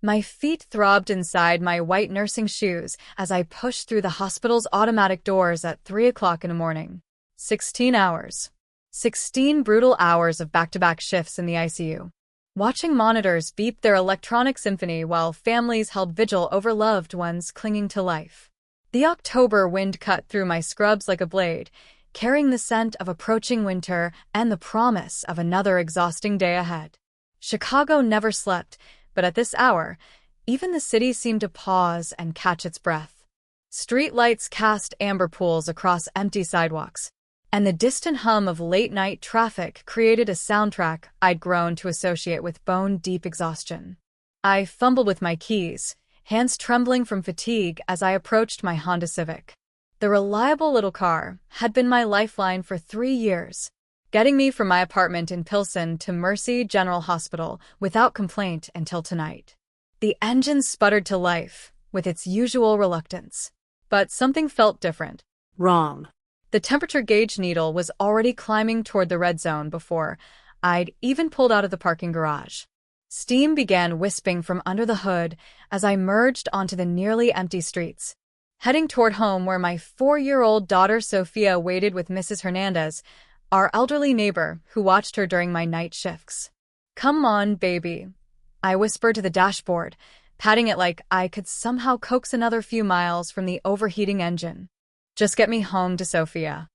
My feet throbbed inside my white nursing shoes as I pushed through the hospital's automatic doors at 3 o'clock in the morning. 16 hours. 16 brutal hours of back-to-back shifts in the ICU. Watching monitors beep their electronic symphony while families held vigil over loved ones clinging to life. The October wind cut through my scrubs like a blade, carrying the scent of approaching winter and the promise of another exhausting day ahead. Chicago never slept, but at this hour, even the city seemed to pause and catch its breath. Street lights cast amber pools across empty sidewalks, and the distant hum of late-night traffic created a soundtrack I'd grown to associate with bone-deep exhaustion. I fumbled with my keys, hands trembling from fatigue as I approached my Honda Civic. The reliable little car had been my lifeline for 3 years, getting me from my apartment in Pilsen to Mercy General Hospital without complaint until tonight. The engine sputtered to life, with its usual reluctance. But something felt different. Wrong. The temperature gauge needle was already climbing toward the red zone before I'd even pulled out of the parking garage. Steam began wisping from under the hood as I merged onto the nearly empty streets, heading toward home where my 4-year-old daughter Sophia waited with Mrs. Hernandez, our elderly neighbor who watched her during my night shifts. "Come on, baby," I whispered to the dashboard, patting it like I could somehow coax another few miles from the overheating engine. Just get me home to Sophia.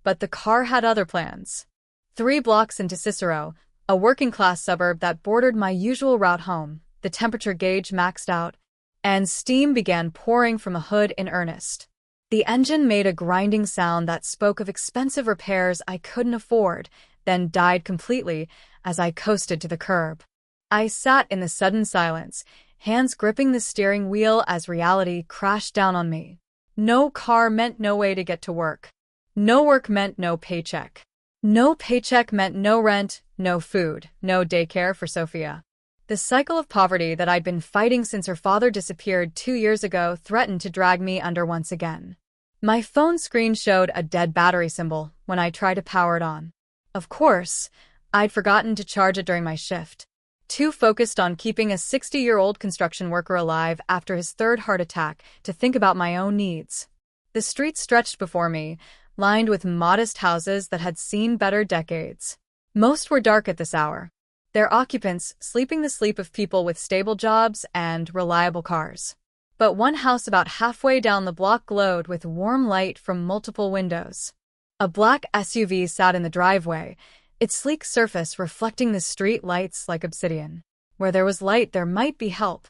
But the car had other plans. 3 blocks into Cicero, a working-class suburb that bordered my usual route home, the temperature gauge maxed out, and steam began pouring from the hood in earnest. The engine made a grinding sound that spoke of expensive repairs I couldn't afford, then died completely as I coasted to the curb. I sat in the sudden silence, hands gripping the steering wheel as reality crashed down on me. No car meant no way to get to work. No work meant no paycheck. No paycheck meant no rent, no food, no daycare for Sophia. The cycle of poverty that I'd been fighting since her father disappeared 2 years ago threatened to drag me under once again. My phone screen showed a dead battery symbol when I tried to power it on. Of course, I'd forgotten to charge it during my shift, too focused on keeping a 60-year-old construction worker alive after his 3rd heart attack to think about my own needs. The street stretched before me, lined with modest houses that had seen better decades. Most were dark at this hour, their occupants sleeping the sleep of people with stable jobs and reliable cars. But one house about halfway down the block glowed with warm light from multiple windows. A black SUV sat in the driveway, its sleek surface reflecting the street lights like obsidian. Where there was light, there might be help.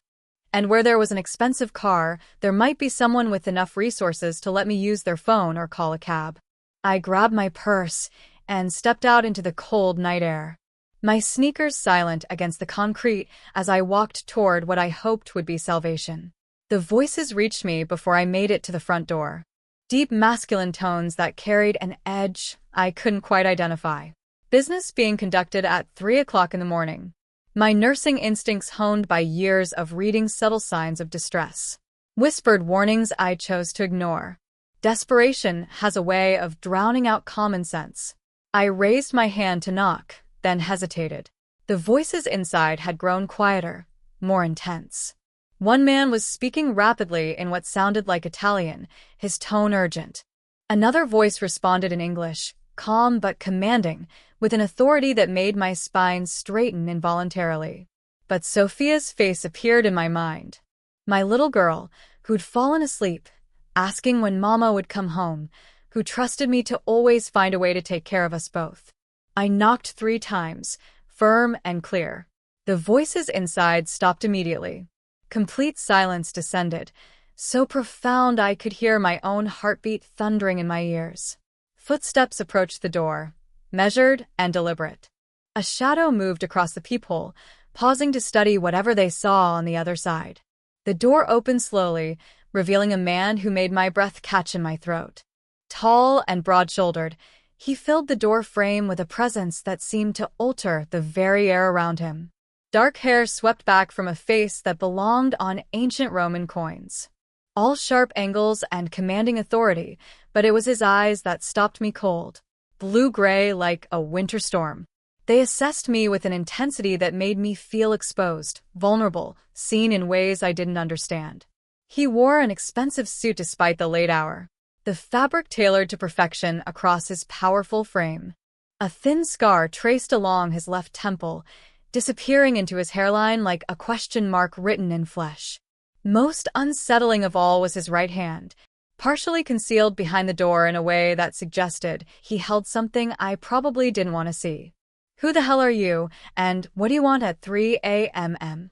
And where there was an expensive car, there might be someone with enough resources to let me use their phone or call a cab. I grabbed my purse and stepped out into the cold night air, my sneakers silent against the concrete as I walked toward what I hoped would be salvation. The voices reached me before I made it to the front door. Deep masculine tones that carried an edge I couldn't quite identify. Business being conducted at 3 o'clock in the morning. My nursing instincts honed by years of reading subtle signs of distress. Whispered warnings I chose to ignore. Desperation has a way of drowning out common sense. I raised my hand to knock, then hesitated. The voices inside had grown quieter, more intense. One man was speaking rapidly in what sounded like Italian, his tone urgent. Another voice responded in English, calm but commanding, with an authority that made my spine straighten involuntarily. But Sophia's face appeared in my mind. My little girl, who'd fallen asleep, asking when Mama would come home, who trusted me to always find a way to take care of us both. I knocked 3 times, firm and clear. The voices inside stopped immediately. Complete silence descended, so profound I could hear my own heartbeat thundering in my ears. Footsteps approached the door, measured and deliberate. A shadow moved across the peephole, pausing to study whatever they saw on the other side. The door opened slowly, revealing a man who made my breath catch in my throat. Tall and broad-shouldered, he filled the door frame with a presence that seemed to alter the very air around him. Dark hair swept back from a face that belonged on ancient Roman coins. All sharp angles and commanding authority, but it was his eyes that stopped me cold. Blue-gray like a winter storm. They assessed me with an intensity that made me feel exposed, vulnerable, seen in ways I didn't understand. He wore an expensive suit despite the late hour, the fabric tailored to perfection across his powerful frame. A thin scar traced along his left temple, disappearing into his hairline like a question mark written in flesh. Most unsettling of all was his right hand, partially concealed behind the door in a way that suggested he held something I probably didn't want to see. "Who the hell are you, and what do you want at 3 a.m.?"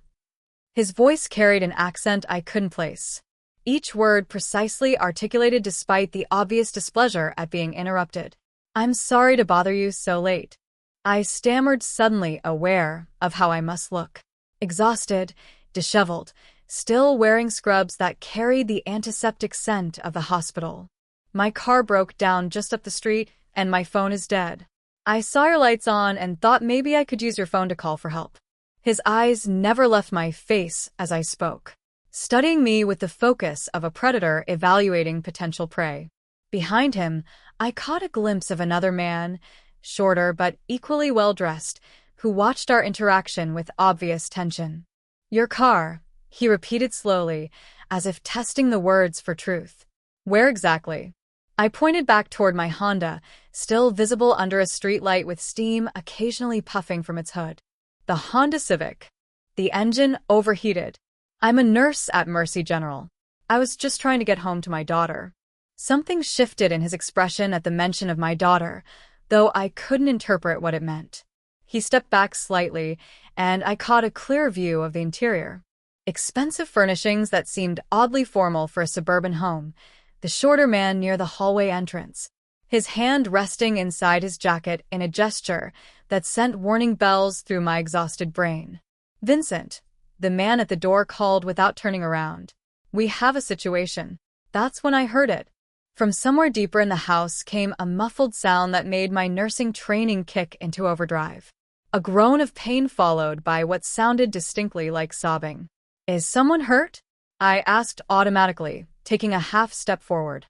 His voice carried an accent I couldn't place, each word precisely articulated despite the obvious displeasure at being interrupted. "I'm sorry to bother you so late," I stammered, suddenly aware of how I must look. Exhausted, disheveled, still wearing scrubs that carried the antiseptic scent of the hospital. "My car broke down just up the street, and my phone is dead. I saw your lights on and thought maybe I could use your phone to call for help." His eyes never left my face as I spoke, studying me with the focus of a predator evaluating potential prey. Behind him, I caught a glimpse of another man, shorter but equally well-dressed, who watched our interaction with obvious tension. "Your car," he repeated slowly, as if testing the words for truth. "Where exactly?" I pointed back toward my Honda, still visible under a streetlight with steam occasionally puffing from its hood. The Honda Civic. The engine overheated. "I'm a nurse at Mercy General. I was just trying to get home to my daughter." Something shifted in his expression at the mention of my daughter, though I couldn't interpret what it meant. He stepped back slightly, and I caught a clear view of the interior. Expensive furnishings that seemed oddly formal for a suburban home, the shorter man near the hallway entrance, his hand resting inside his jacket in a gesture that sent warning bells through my exhausted brain. "Vincent," the man at the door called without turning around. "We have a situation." That's when I heard it. From somewhere deeper in the house came a muffled sound that made my nursing training kick into overdrive. A groan of pain followed by what sounded distinctly like sobbing. "Is someone hurt?" I asked automatically, taking a half step forward.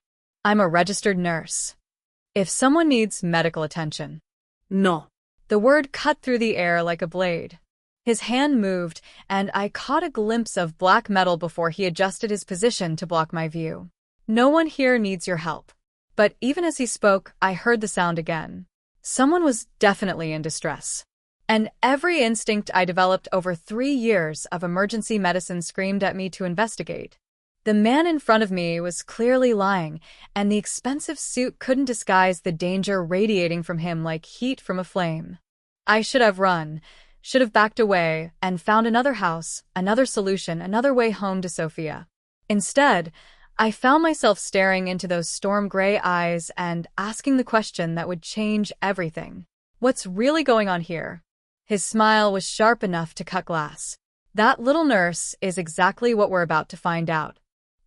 "I'm a registered nurse. If someone needs medical attention." "No." The word cut through the air like a blade. His hand moved, and I caught a glimpse of black metal before he adjusted his position to block my view. "No one here needs your help." But even as he spoke, I heard the sound again. Someone was definitely in distress. And every instinct I developed over 3 years of emergency medicine screamed at me to investigate. The man in front of me was clearly lying, and the expensive suit couldn't disguise the danger radiating from him like heat from a flame. I should have run, should have backed away, and found another house, another solution, another way home to Sophia. Instead, I found myself staring into those storm-gray eyes and asking the question that would change everything. What's really going on here? His smile was sharp enough to cut glass. That little nurse is exactly what we're about to find out.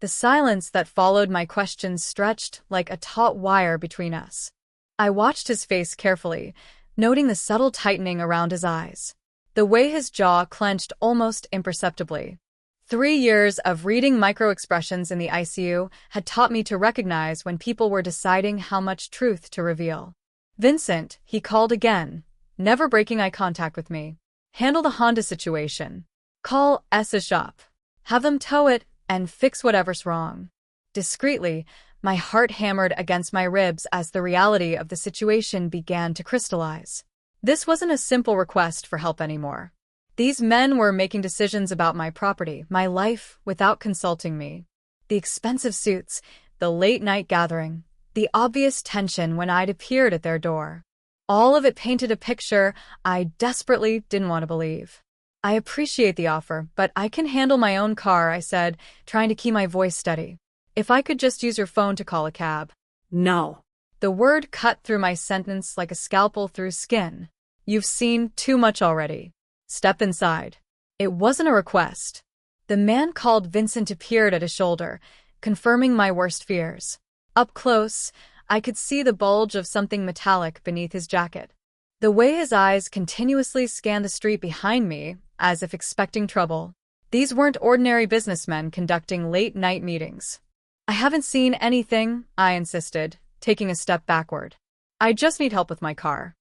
The silence that followed my questions stretched like a taut wire between us. I watched his face carefully, noting the subtle tightening around his eyes, the way his jaw clenched almost imperceptibly. 3 years of reading micro-expressions in the ICU had taught me to recognize when people were deciding how much truth to reveal. "Vincent," he called again, never breaking eye contact with me. "Handle the Honda situation. Call a shop. Have them tow it and fix whatever's wrong." Discreetly, my heart hammered against my ribs as the reality of the situation began to crystallize. This wasn't a simple request for help anymore. These men were making decisions about my property, my life, without consulting me. The expensive suits, the late-night gathering, the obvious tension when I'd appeared at their door. All of it painted a picture I desperately didn't want to believe. "I appreciate the offer, but I can handle my own car," I said, trying to keep my voice steady. "If I could just use your phone to call a cab." "No." The word cut through my sentence like a scalpel through skin. "You've seen too much already. Step inside." It wasn't a request. The man called Vincent appeared at his shoulder, confirming my worst fears. Up close, I could see the bulge of something metallic beneath his jacket. The way his eyes continuously scanned the street behind me, as if expecting trouble. These weren't ordinary businessmen conducting late-night meetings. "I haven't seen anything," I insisted, taking a step backward. "I just need help with my car."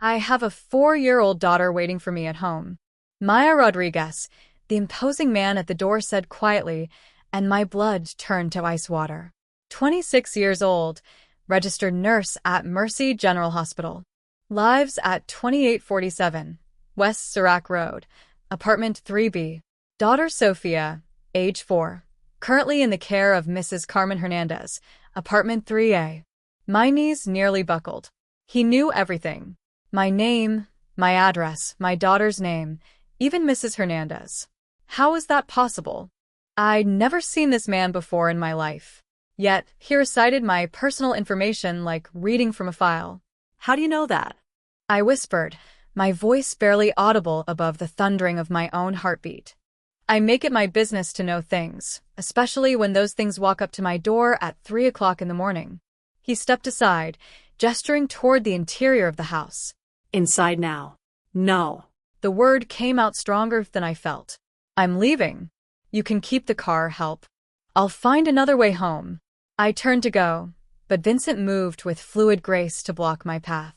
I have a 4-year-old daughter waiting for me at home. Maya Rodriguez, the imposing man at the door said quietly, and my blood turned to ice water. 26 years old, registered nurse at Mercy General Hospital. Lives at 2847 West Sirac Road, apartment 3B. Daughter Sophia, age 4. Currently in the care of Mrs. Carmen Hernandez, apartment 3A. My knees nearly buckled. He knew everything. My name, my address, my daughter's name, even Mrs. Hernandez. How is that possible? I'd never seen this man before in my life. Yet, he recited my personal information like reading from a file. How do you know that? I whispered, my voice barely audible above the thundering of my own heartbeat. I make it my business to know things, especially when those things walk up to my door at 3 o'clock in the morning. He stepped aside, gesturing toward the interior of the house. Inside now. No. The word came out stronger than I felt. I'm leaving. You can keep the car, help. I'll find another way home. I turned to go, but Vincent moved with fluid grace to block my path.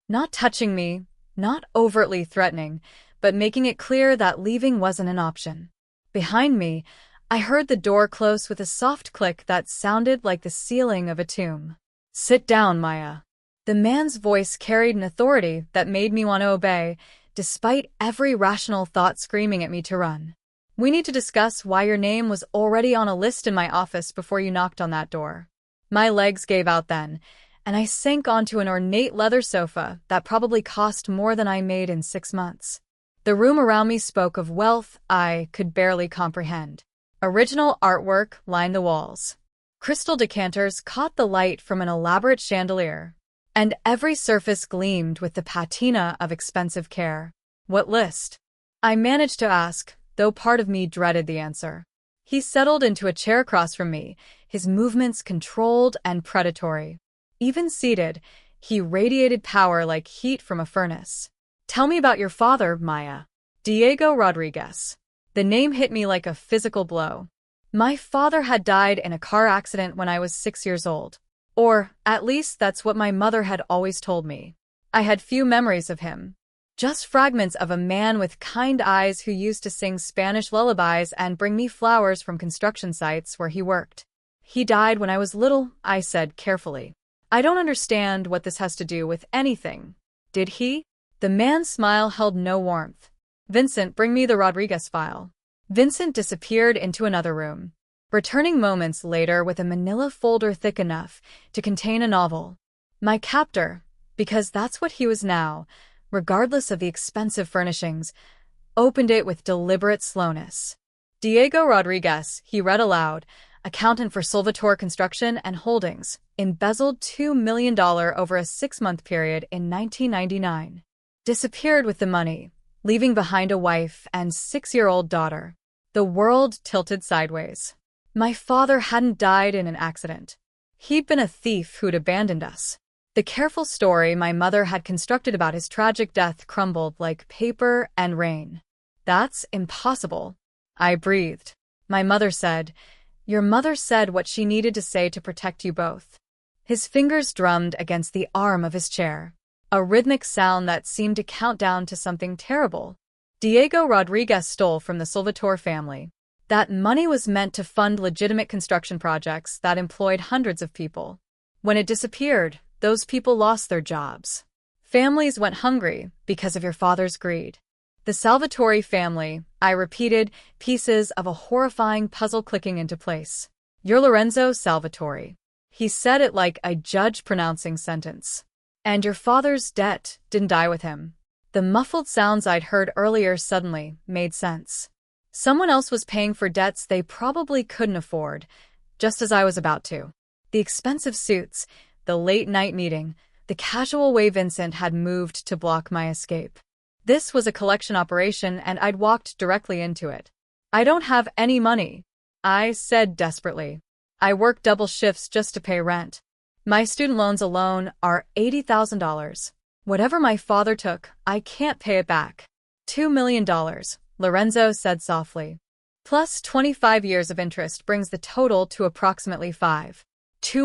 Not touching me, not overtly threatening, but making it clear that leaving wasn't an option. Behind me, I heard the door close with a soft click that sounded like the ceiling of a tomb. Sit down, Maya. The man's voice carried an authority that made me want to obey, despite every rational thought screaming at me to run. We need to discuss why your name was already on a list in my office before you knocked on that door. My legs gave out then, and I sank onto an ornate leather sofa that probably cost more than I made in 6 months. The room around me spoke of wealth I could barely comprehend. Original artwork lined the walls. Crystal decanters caught the light from an elaborate chandelier, and every surface gleamed with the patina of expensive care. What list? I managed to ask, though part of me dreaded the answer. He settled into a chair across from me, his movements controlled and predatory. Even seated, he radiated power like heat from a furnace. Tell me about your father, Maya. Diego Rodriguez. The name hit me like a physical blow. My father had died in a car accident when I was 6 years old. Or, at least that's what my mother had always told me. I had few memories of him. Just fragments of a man with kind eyes who used to sing Spanish lullabies and bring me flowers from construction sites where he worked. He died when I was little, I said carefully. I don't understand what this has to do with anything. Did he? The man's smile held no warmth. Vincent, bring me the Rodriguez file. Vincent disappeared into another room, returning moments later with a manila folder thick enough to contain a novel. My captor, because that's what he was now, regardless of the expensive furnishings, opened it with deliberate slowness. Diego Rodriguez, he read aloud, accountant for Salvatore Construction and Holdings, embezzled $2 million over a 6-month period in 1999. Disappeared with the money, leaving behind a wife and 6-year-old daughter. The world tilted sideways. My father hadn't died in an accident. He'd been a thief who'd abandoned us. The careful story my mother had constructed about his tragic death crumbled like paper and rain. That's impossible. I breathed. My mother said, your mother said what she needed to say to protect you both. His fingers drummed against the arm of his chair, a rhythmic sound that seemed to count down to something terrible. Diego Rodriguez stole from the Salvatore family. That money was meant to fund legitimate construction projects that employed hundreds of people. When it disappeared, those people lost their jobs. Families went hungry because of your father's greed. The Salvatore family, I repeated, pieces of a horrifying puzzle clicking into place. You're Lorenzo Salvatore. He said it like a judge pronouncing sentence. And your father's debt didn't die with him. The muffled sounds I'd heard earlier suddenly made sense. Someone else was paying for debts they probably couldn't afford, just as I was about to. The expensive suits, the late-night meeting, the casual way Vincent had moved to block my escape. This was a collection operation and I'd walked directly into it. I don't have any money, I said desperately. I work double shifts just to pay rent. My student loans alone are $80,000. Whatever my father took, I can't pay it back. $2 million, Lorenzo said softly. Plus 25 years of interest brings the total to approximately $2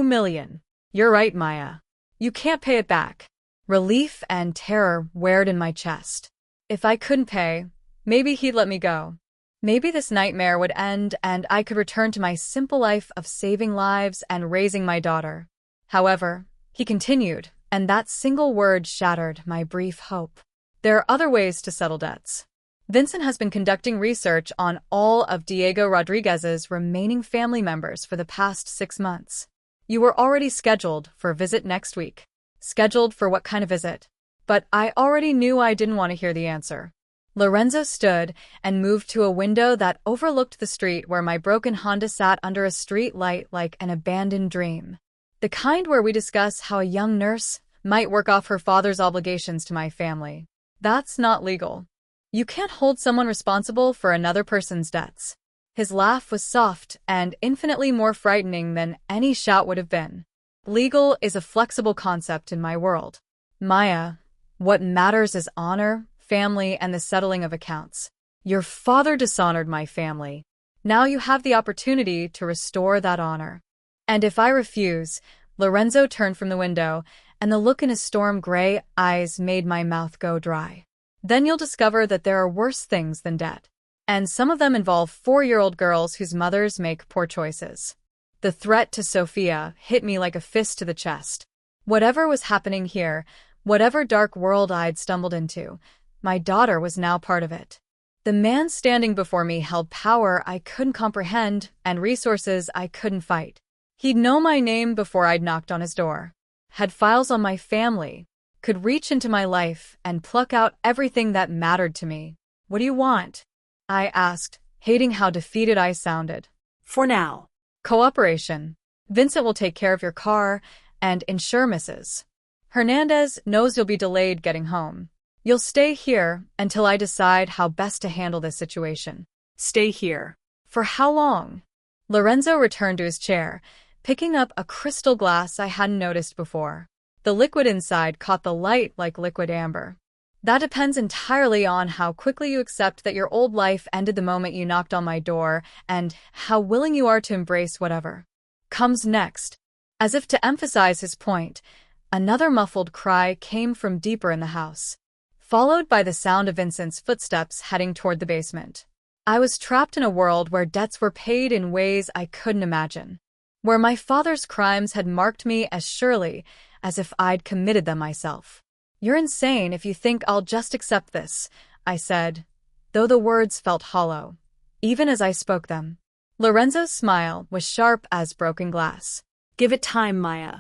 million. You're right, Maya. You can't pay it back. Relief and terror welled in my chest. If I couldn't pay, maybe he'd let me go. Maybe this nightmare would end and I could return to my simple life of saving lives and raising my daughter. However, he continued, and that single word shattered my brief hope. There are other ways to settle debts. Vincent has been conducting research on all of Diego Rodriguez's remaining family members for the past 6 months. You were already scheduled for a visit next week. Scheduled for what kind of visit? But I already knew I didn't want to hear the answer. Lorenzo stood and moved to a window that overlooked the street where my broken Honda sat under a street light like an abandoned dream. The kind where we discuss how a young nurse might work off her father's obligations to my family. That's not legal. You can't hold someone responsible for another person's debts. His laugh was soft and infinitely more frightening than any shout would have been. Legal is a flexible concept in my world. Maya, what matters is honor, family, and the settling of accounts. Your father dishonored my family. Now you have the opportunity to restore that honor. And if I refuse, Lorenzo turned from the window, and the look in his storm-gray eyes made my mouth go dry. Then you'll discover that there are worse things than debt. And some of them involve 4-year-old girls whose mothers make poor choices. The threat to Sophia hit me like a fist to the chest. Whatever was happening here, whatever dark world I'd stumbled into, my daughter was now part of it. The man standing before me held power I couldn't comprehend and resources I couldn't fight. He'd know my name before I'd knocked on his door, had files on my family, could reach into my life and pluck out everything that mattered to me. What do you want? I asked, hating how defeated I sounded. For now. Cooperation. Vincent will take care of your car and insure Mrs. Hernandez knows you'll be delayed getting home. You'll stay here until I decide how best to handle this situation. Stay here. For how long? Lorenzo returned to his chair, picking up a crystal glass I hadn't noticed before. The liquid inside caught the light like liquid amber. That depends entirely on how quickly you accept that your old life ended the moment you knocked on my door and how willing you are to embrace whatever comes next. As if to emphasize his point, another muffled cry came from deeper in the house, followed by the sound of Vincent's footsteps heading toward the basement. I was trapped in a world where debts were paid in ways I couldn't imagine, where my father's crimes had marked me as surely as if I'd committed them myself. You're insane if you think I'll just accept this, I said, though the words felt hollow, even as I spoke them. Lorenzo's smile was sharp as broken glass. Give it time, Maya.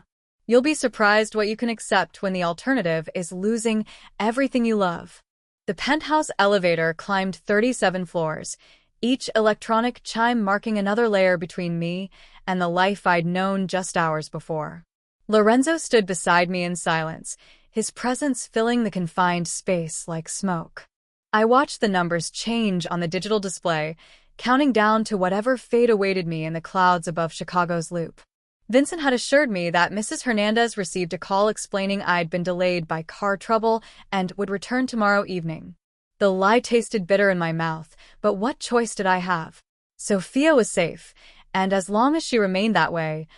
You'll be surprised what you can accept when the alternative is losing everything you love. The penthouse elevator climbed 37 floors, each electronic chime marking another layer between me and the life I'd known just hours before. Lorenzo stood beside me in silence, his presence filling the confined space like smoke. I watched the numbers change on the digital display, counting down to whatever fate awaited me in the clouds above Chicago's loop. Vincent had assured me that Mrs. Hernandez received a call explaining I'd been delayed by car trouble and would return tomorrow evening. The lie tasted bitter in my mouth, but what choice did I have? Sophia was safe, and as long as she remained that way,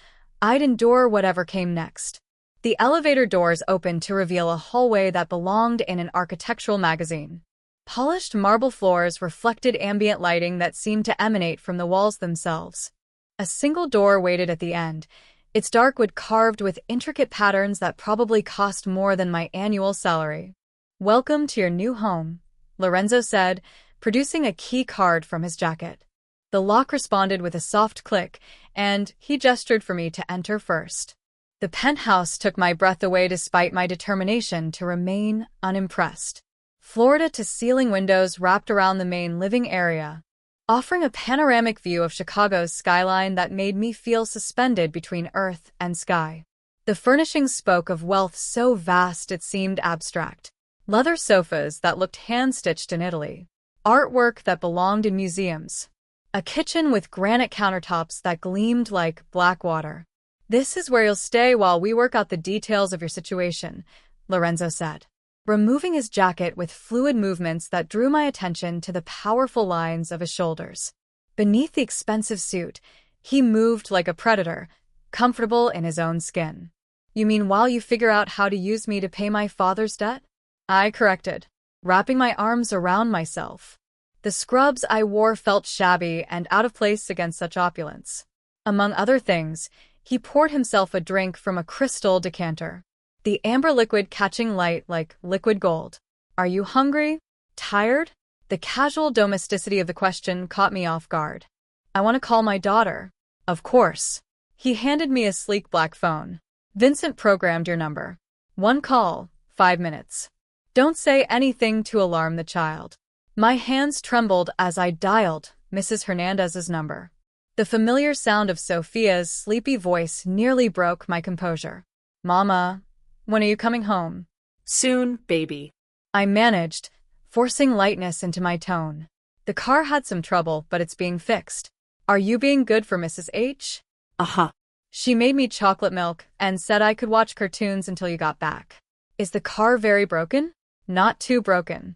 I'd endure whatever came next. The elevator doors opened to reveal a hallway that belonged in an architectural magazine. Polished marble floors reflected ambient lighting that seemed to emanate from the walls themselves. A single door waited at the end, its dark wood carved with intricate patterns that probably cost more than my annual salary. "Welcome to your new home," Lorenzo said, producing a key card from his jacket. The lock responded with a soft click, and he gestured for me to enter first. The penthouse took my breath away despite my determination to remain unimpressed. Floor-to-ceiling windows wrapped around the main living area, offering a panoramic view of Chicago's skyline that made me feel suspended between earth and sky. The furnishings spoke of wealth so vast it seemed abstract. Leather sofas that looked hand-stitched in Italy, artwork that belonged in museums, a kitchen with granite countertops that gleamed like black water. "This is where you'll stay while we work out the details of your situation," Lorenzo said, removing his jacket with fluid movements that drew my attention to the powerful lines of his shoulders. Beneath the expensive suit, he moved like a predator, comfortable in his own skin. You mean while you figure out how to use me to pay my father's debt? I corrected, wrapping my arms around myself. The scrubs I wore felt shabby and out of place against such opulence. Among other things, he poured himself a drink from a crystal decanter, the amber liquid catching light like liquid gold. Are you hungry? Tired? The casual domesticity of the question caught me off guard. I want to call my daughter. Of course. He handed me a sleek black phone. Vincent programmed your number. 1 call, 5 minutes. Don't say anything to alarm the child. My hands trembled as I dialed Mrs. Hernandez's number. The familiar sound of Sophia's sleepy voice nearly broke my composure. Mama, when are you coming home? Soon, baby. I managed, forcing lightness into my tone. The car had some trouble, but it's being fixed. Are you being good for Mrs. H? Uh-huh. She made me chocolate milk and said I could watch cartoons until you got back. Is the car very broken? Not too broken.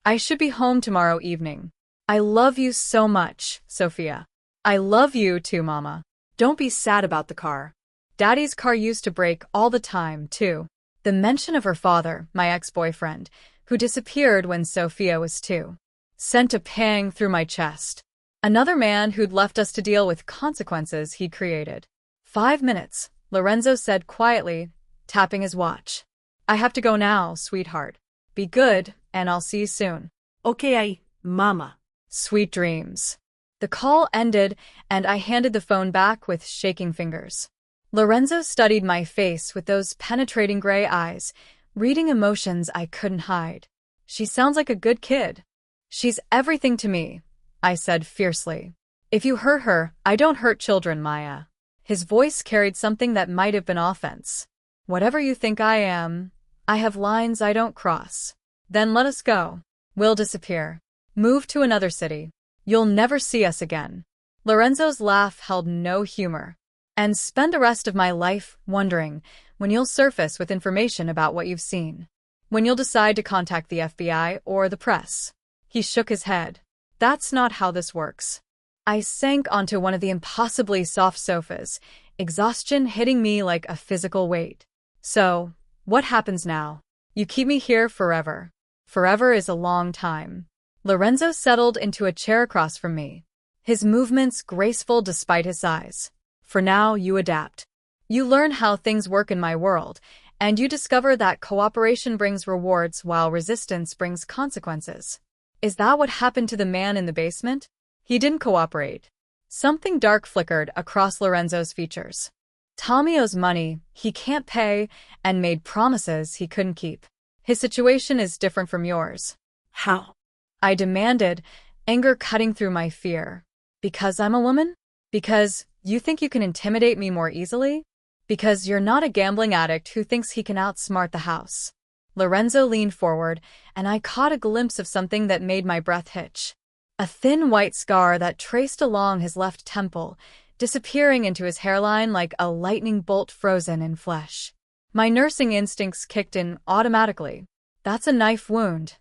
I should be home tomorrow evening. I love you so much, Sophia. I love you too, Mama. Don't be sad about the car. Daddy's car used to break all the time, too. The mention of her father, my ex-boyfriend, who disappeared when Sophia was 2, sent a pang through my chest. Another man who'd left us to deal with consequences he'd created. 5 minutes, Lorenzo said quietly, tapping his watch. I have to go now, sweetheart. Be good, and I'll see you soon. Okay, Mama. Sweet dreams. The call ended, and I handed the phone back with shaking fingers. Lorenzo studied my face with those penetrating gray eyes, reading emotions I couldn't hide. She sounds like a good kid. She's everything to me, I said fiercely. If you hurt her, I don't hurt children, Maya. His voice carried something that might have been offense. Whatever you think I am, I have lines I don't cross. Then let us go. We'll disappear. Move to another city. You'll never see us again. Lorenzo's laugh held no humor. And spend the rest of my life wondering when you'll surface with information about what you've seen. When you'll decide to contact the FBI or the press. He shook his head. That's not how this works. I sank onto one of the impossibly soft sofas, exhaustion hitting me like a physical weight. So, what happens now? You keep me here forever. Forever is a long time. Lorenzo settled into a chair across from me, his movements graceful despite his size. For now, you adapt. You learn how things work in my world, and you discover that cooperation brings rewards while resistance brings consequences. Is that what happened to the man in the basement? He didn't cooperate. Something dark flickered across Lorenzo's features. Tommy owes money he can't pay and made promises he couldn't keep. His situation is different from yours. How? I demanded, anger cutting through my fear. Because I'm a woman? Because you think you can intimidate me more easily? Because you're not a gambling addict who thinks he can outsmart the house. Lorenzo leaned forward, and I caught a glimpse of something that made my breath hitch. A thin white scar that traced along his left temple, disappearing into his hairline like a lightning bolt frozen in flesh. My nursing instincts kicked in automatically. That's a knife wound,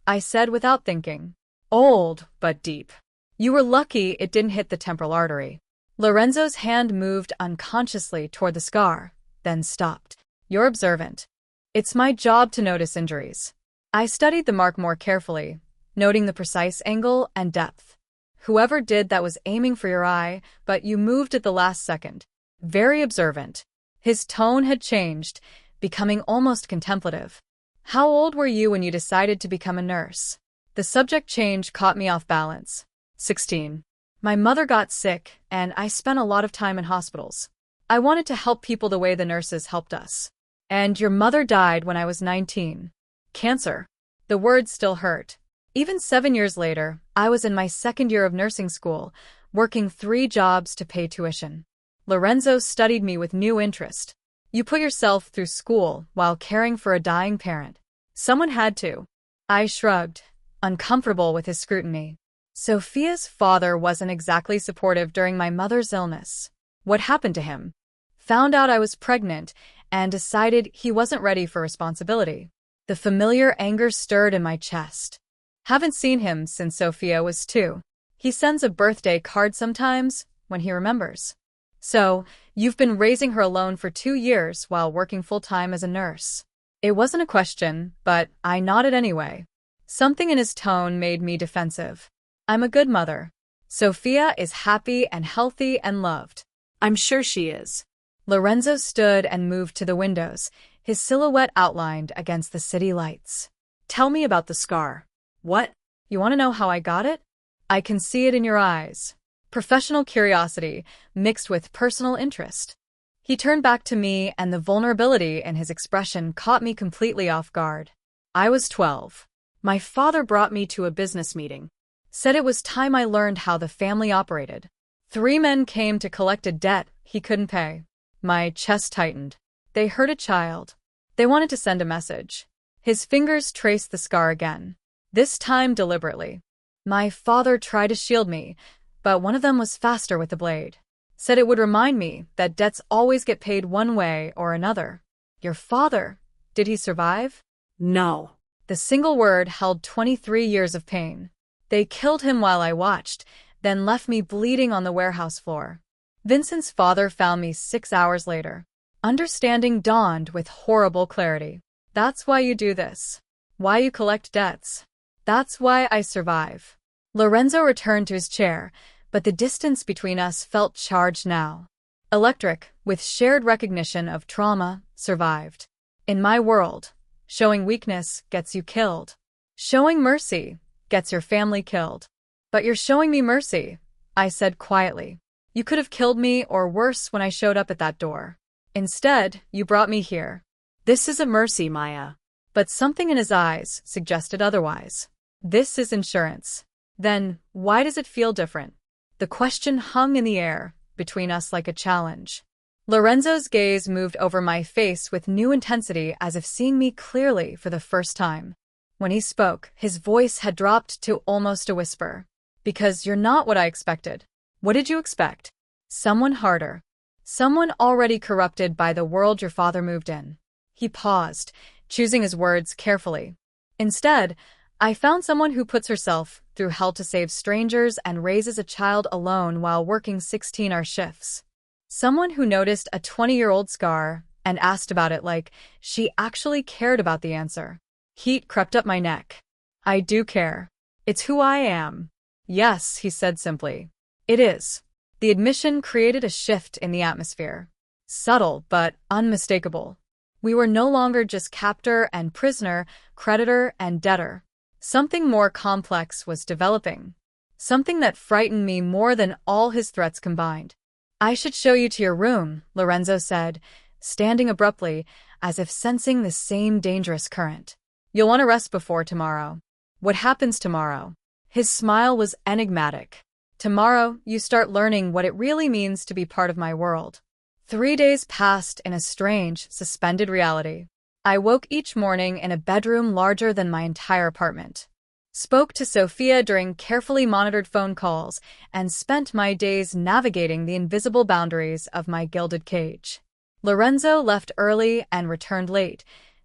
I said without thinking. Old, but deep. You were lucky it didn't hit the temporal artery. Lorenzo's hand moved unconsciously toward the scar, then stopped. You're observant. It's my job to notice injuries. I studied the mark more carefully, noting the precise angle and depth. Whoever did that was aiming for your eye, but you moved at the last second. Very observant. His tone had changed, becoming almost contemplative. How old were you when you decided to become a nurse? The subject change caught me off balance. 16. My mother got sick, and I spent a lot of time in hospitals. I wanted to help people the way the nurses helped us. And your mother died when I was 19. Cancer. The words still hurt. Even 7 years later, I was in my second year of nursing school, working 3 jobs to pay tuition. Lorenzo studied me with new interest. You put yourself through school while caring for a dying parent. Someone had to. I shrugged, uncomfortable with his scrutiny. Sophia's father wasn't exactly supportive during my mother's illness. What happened to him? Found out I was pregnant and decided he wasn't ready for responsibility. The familiar anger stirred in my chest. Haven't seen him since Sophia was 2. He sends a birthday card sometimes, when he remembers. So, you've been raising her alone for 2 years while working full-time as a nurse. It wasn't a question, but I nodded anyway. Something in his tone made me defensive. I'm a good mother. Sophia is happy and healthy and loved. I'm sure she is. Lorenzo stood and moved to the windows, his silhouette outlined against the city lights. Tell me about the scar. What? You want to know how I got it? I can see it in your eyes. Professional curiosity mixed with personal interest. He turned back to me, and the vulnerability in his expression caught me completely off guard. I was 12. My father brought me to a business meeting. Said it was time I learned how the family operated. 3 men came to collect a debt he couldn't pay. My chest tightened. They hurt a child. They wanted to send a message. His fingers traced the scar again, this time deliberately. My father tried to shield me, but one of them was faster with the blade. Said it would remind me that debts always get paid one way or another. Your father, did he survive? No. The single word held 23 years of pain. They killed him while I watched, then left me bleeding on the warehouse floor. Vincent's father found me 6 hours later. Understanding dawned with horrible clarity. That's why you do this. Why you collect debts. That's why I survive. Lorenzo returned to his chair, but the distance between us felt charged now. Electric, with shared recognition of trauma, survived. In my world, showing weakness gets you killed. Showing mercy gets your family killed. But you're showing me mercy, I said quietly. You could have killed me or worse when I showed up at that door. Instead, you brought me here. This is a mercy, Maya. But something in his eyes suggested otherwise. This is insurance. Then, why does it feel different? The question hung in the air, between us like a challenge. Lorenzo's gaze moved over my face with new intensity, as if seeing me clearly for the first time. When he spoke, his voice had dropped to almost a whisper. Because you're not what I expected. What did you expect? Someone harder. Someone already corrupted by the world your father moved in. He paused, choosing his words carefully. Instead, I found someone who puts herself through hell to save strangers and raises a child alone while working 16-hour shifts. Someone who noticed a 20-year-old scar and asked about it like she actually cared about the answer. Heat crept up my neck. I do care. It's who I am. Yes, he said simply. It is. The admission created a shift in the atmosphere. Subtle, but unmistakable. We were no longer just captor and prisoner, creditor and debtor. Something more complex was developing. Something that frightened me more than all his threats combined. I should show you to your room, Lorenzo said, standing abruptly, as if sensing the same dangerous current. You'll want to rest before tomorrow. What happens tomorrow? His smile was enigmatic. Tomorrow, you start learning what it really means to be part of my world. 3 days passed in a strange, suspended reality. I woke each morning in a bedroom larger than my entire apartment. Spoke to Sophia during carefully monitored phone calls, and spent my days navigating the invisible boundaries of my gilded cage. Lorenzo left early and returned late,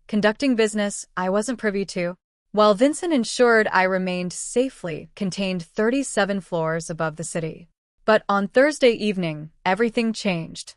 conducting business I wasn't privy to, while Vincent ensured I remained safely contained 37 floors above the city. But on Thursday evening, everything changed.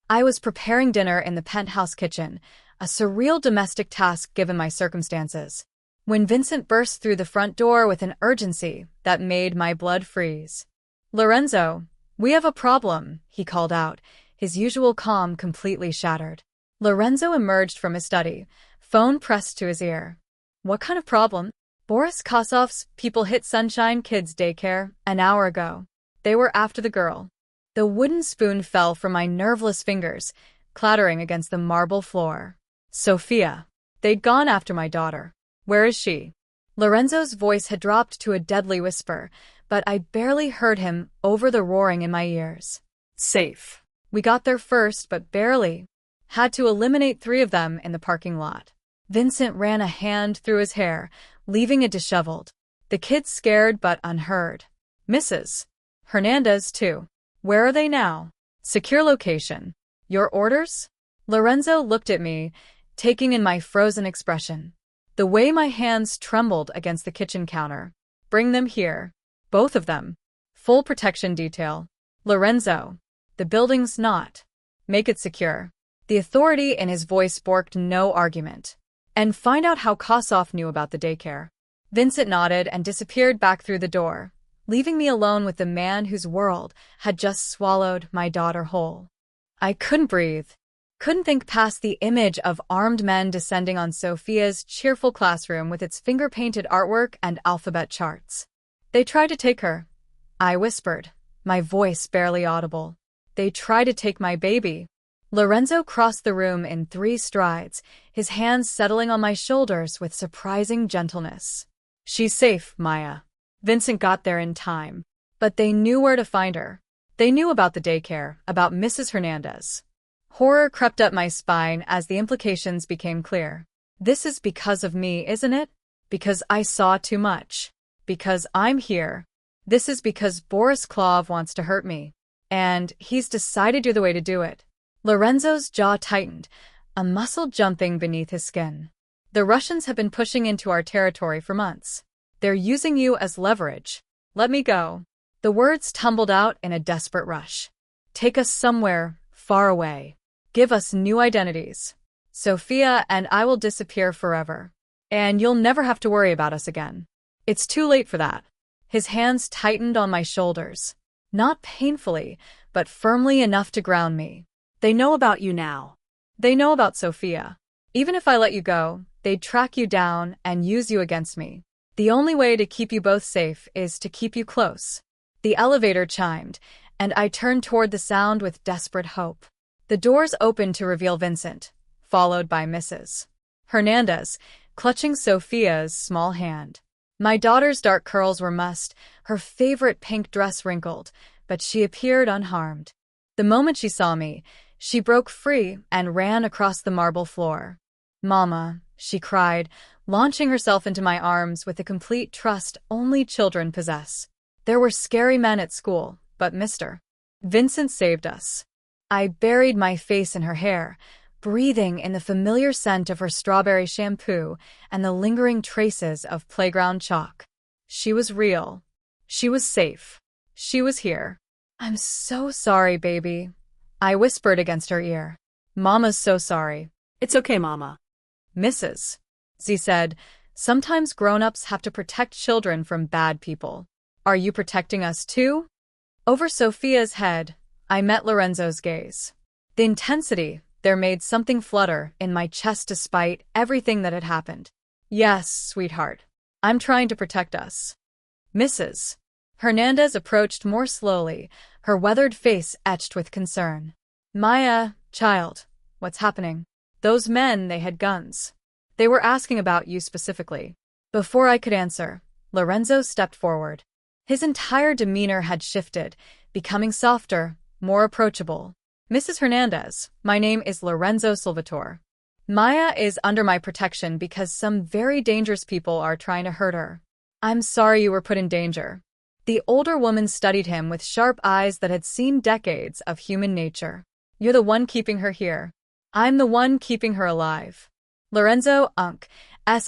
I was preparing dinner in the penthouse kitchen, a surreal domestic task given my circumstances, when Vincent burst through the front door with an urgency that made my blood freeze. Lorenzo, we have a problem, he called out, his usual calm completely shattered. Lorenzo emerged from his study, phone pressed to his ear. What kind of problem? Boris Kosov's people hit Sunshine Kids Daycare an hour ago. They were after the girl. The wooden spoon fell from my nerveless fingers, clattering against the marble floor. Sophia. They'd gone after my daughter. Where is she? Lorenzo's voice had dropped to a deadly whisper, but I barely heard him over the roaring in my ears. Safe. We got there first, but barely. Had to eliminate 3 of them in the parking lot. Vincent ran a hand through his hair, leaving it disheveled. The kids scared but unheard. Mrs. Hernandez, too. Where are they now? Secure location. Your orders? Lorenzo looked at me, taking in my frozen expression. The way my hands trembled against the kitchen counter. Bring them here. Both of them. Full protection detail. Lorenzo. The building's not. Make it secure. The authority in his voice borked no argument. And find out how Kossoff knew about the daycare. Vincent nodded and disappeared back through the door, leaving me alone with the man whose world had just swallowed my daughter whole. I couldn't breathe. Couldn't think past the image of armed men descending on Sophia's cheerful classroom with its finger-painted artwork and alphabet charts. They tried to take her. I whispered, my voice barely audible. They tried to take my baby. Lorenzo crossed the room in 3 strides, his hands settling on my shoulders with surprising gentleness. She's safe, Maya. Vincent got there in time. But they knew where to find her. They knew about the daycare, about Mrs. Hernandez. Horror crept up my spine as the implications became clear. This is because of me, isn't it? Because I saw too much. Because I'm here. This is because Boris Klov wants to hurt me. And he's decided you're the way to do it. Lorenzo's jaw tightened, a muscle jumping beneath his skin. The Russians have been pushing into our territory for months. They're using you as leverage. Let me go. The words tumbled out in a desperate rush. Take us somewhere far away. Give us new identities. Sophia and I will disappear forever. And you'll never have to worry about us again. It's too late for that. His hands tightened on my shoulders. Not painfully, but firmly enough to ground me. They know about you now. They know about Sophia. Even if I let you go, they'd track you down and use you against me. The only way to keep you both safe is to keep you close. The elevator chimed, and I turned toward the sound with desperate hope. The doors opened to reveal Vincent, followed by Mrs. Hernandez, clutching Sophia's small hand. My daughter's dark curls were mussed, her favorite pink dress wrinkled, but she appeared unharmed. The moment she saw me, she broke free and ran across the marble floor. "Mama," she cried, launching herself into my arms with the complete trust only children possess. There were scary men at school, but Mr. Vincent saved us. I buried my face in her hair, breathing in the familiar scent of her strawberry shampoo and the lingering traces of playground chalk. She was real. She was safe. She was here. "I'm so sorry, baby," I whispered against her ear. "Mama's so sorry." It's okay, Mama. "Mrs. Z said, sometimes grown-ups have to protect children from bad people. Are you protecting us too?" Over Sophia's head, I met Lorenzo's gaze. The intensity there made something flutter in my chest despite everything that had happened. "Yes, sweetheart. I'm trying to protect us." Mrs. Hernandez approached more slowly, her weathered face etched with concern. "Maya, child, what's happening?" "Those men, they had guns. They were asking about you specifically." Before I could answer, Lorenzo stepped forward. His entire demeanor had shifted, becoming softer, more approachable. "Mrs. Hernandez, my name is Lorenzo Salvatore. Maya is under my protection because some very dangerous people are trying to hurt her. I'm sorry you were put in danger." The older woman studied him with sharp eyes that had seen decades of human nature. "You're the one keeping her here. I'm the one keeping her alive." Lorenzo Unk's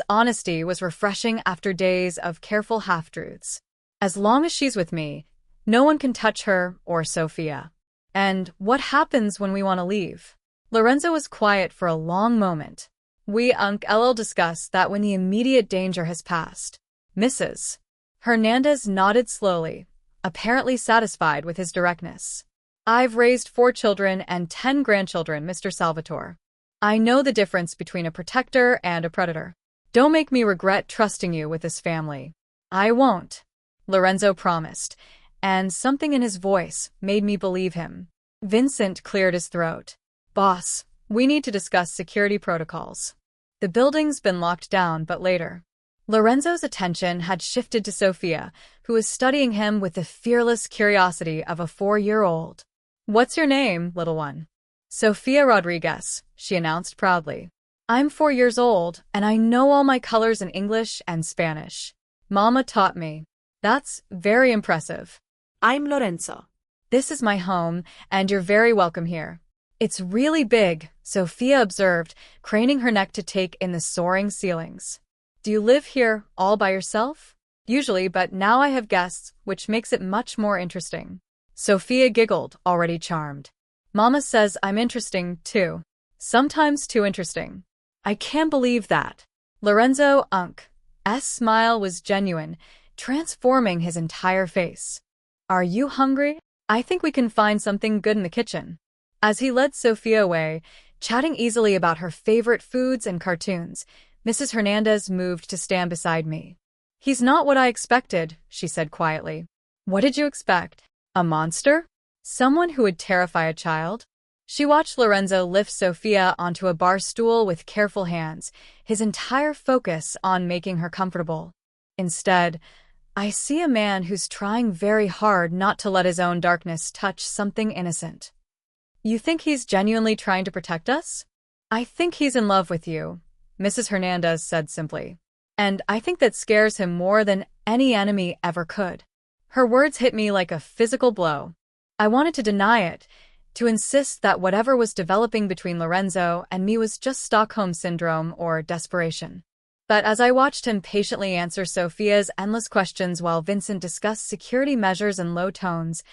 honesty was refreshing after days of careful half-truths. "As long as she's with me, no one can touch her or Sophia." "And what happens when we want to leave?" Lorenzo was quiet for a long moment. "We LL discuss that when the immediate danger has passed." Mrs. Hernandez nodded slowly, apparently satisfied with his directness. "I've raised 4 children and 10 grandchildren, Mr. Salvatore. I know the difference between a protector and a predator. Don't make me regret trusting you with this family." "I won't," Lorenzo promised, and something in his voice made me believe him. Vincent cleared his throat. "Boss, we need to discuss security protocols. The building's been locked down, but later." Lorenzo's attention had shifted to Sophia, who was studying him with the fearless curiosity of a 4-year-old. "What's your name, little one?" "Sofia Rodriguez," she announced proudly. "I'm 4 years old, and I know all my colors in English and Spanish. Mama taught me." "That's very impressive." I'm Lorenzo. "This is my home, and you're very welcome here." "It's really big," Sophia observed, craning her neck to take in the soaring ceilings. "Do you live here all by yourself?" "Usually, but now I have guests, which makes it much more interesting." Sophia giggled, already charmed. Mama says I'm interesting, too. Sometimes too interesting. I can't believe that. Lorenzo Unk's smile was genuine, transforming his entire face. Are you hungry? I think we can find something good in the kitchen. As he led Sophia away, chatting easily about her favorite foods and cartoons, Mrs. Hernandez moved to stand beside me. He's not what I expected, she said quietly. What did you expect? A monster? Someone who would terrify a child? She watched Lorenzo lift Sophia onto a bar stool with careful hands, his entire focus on making her comfortable. Instead, I see a man who's trying very hard not to let his own darkness touch something innocent. You think he's genuinely trying to protect us? I think he's in love with you, Mrs. Hernandez said simply. And I think that scares him more than any enemy ever could. Her words hit me like a physical blow. I wanted to deny it, to insist that whatever was developing between Lorenzo and me was just Stockholm Syndrome or desperation. But as I watched him patiently answer Sophia's endless questions while Vincent discussed security measures in low tones,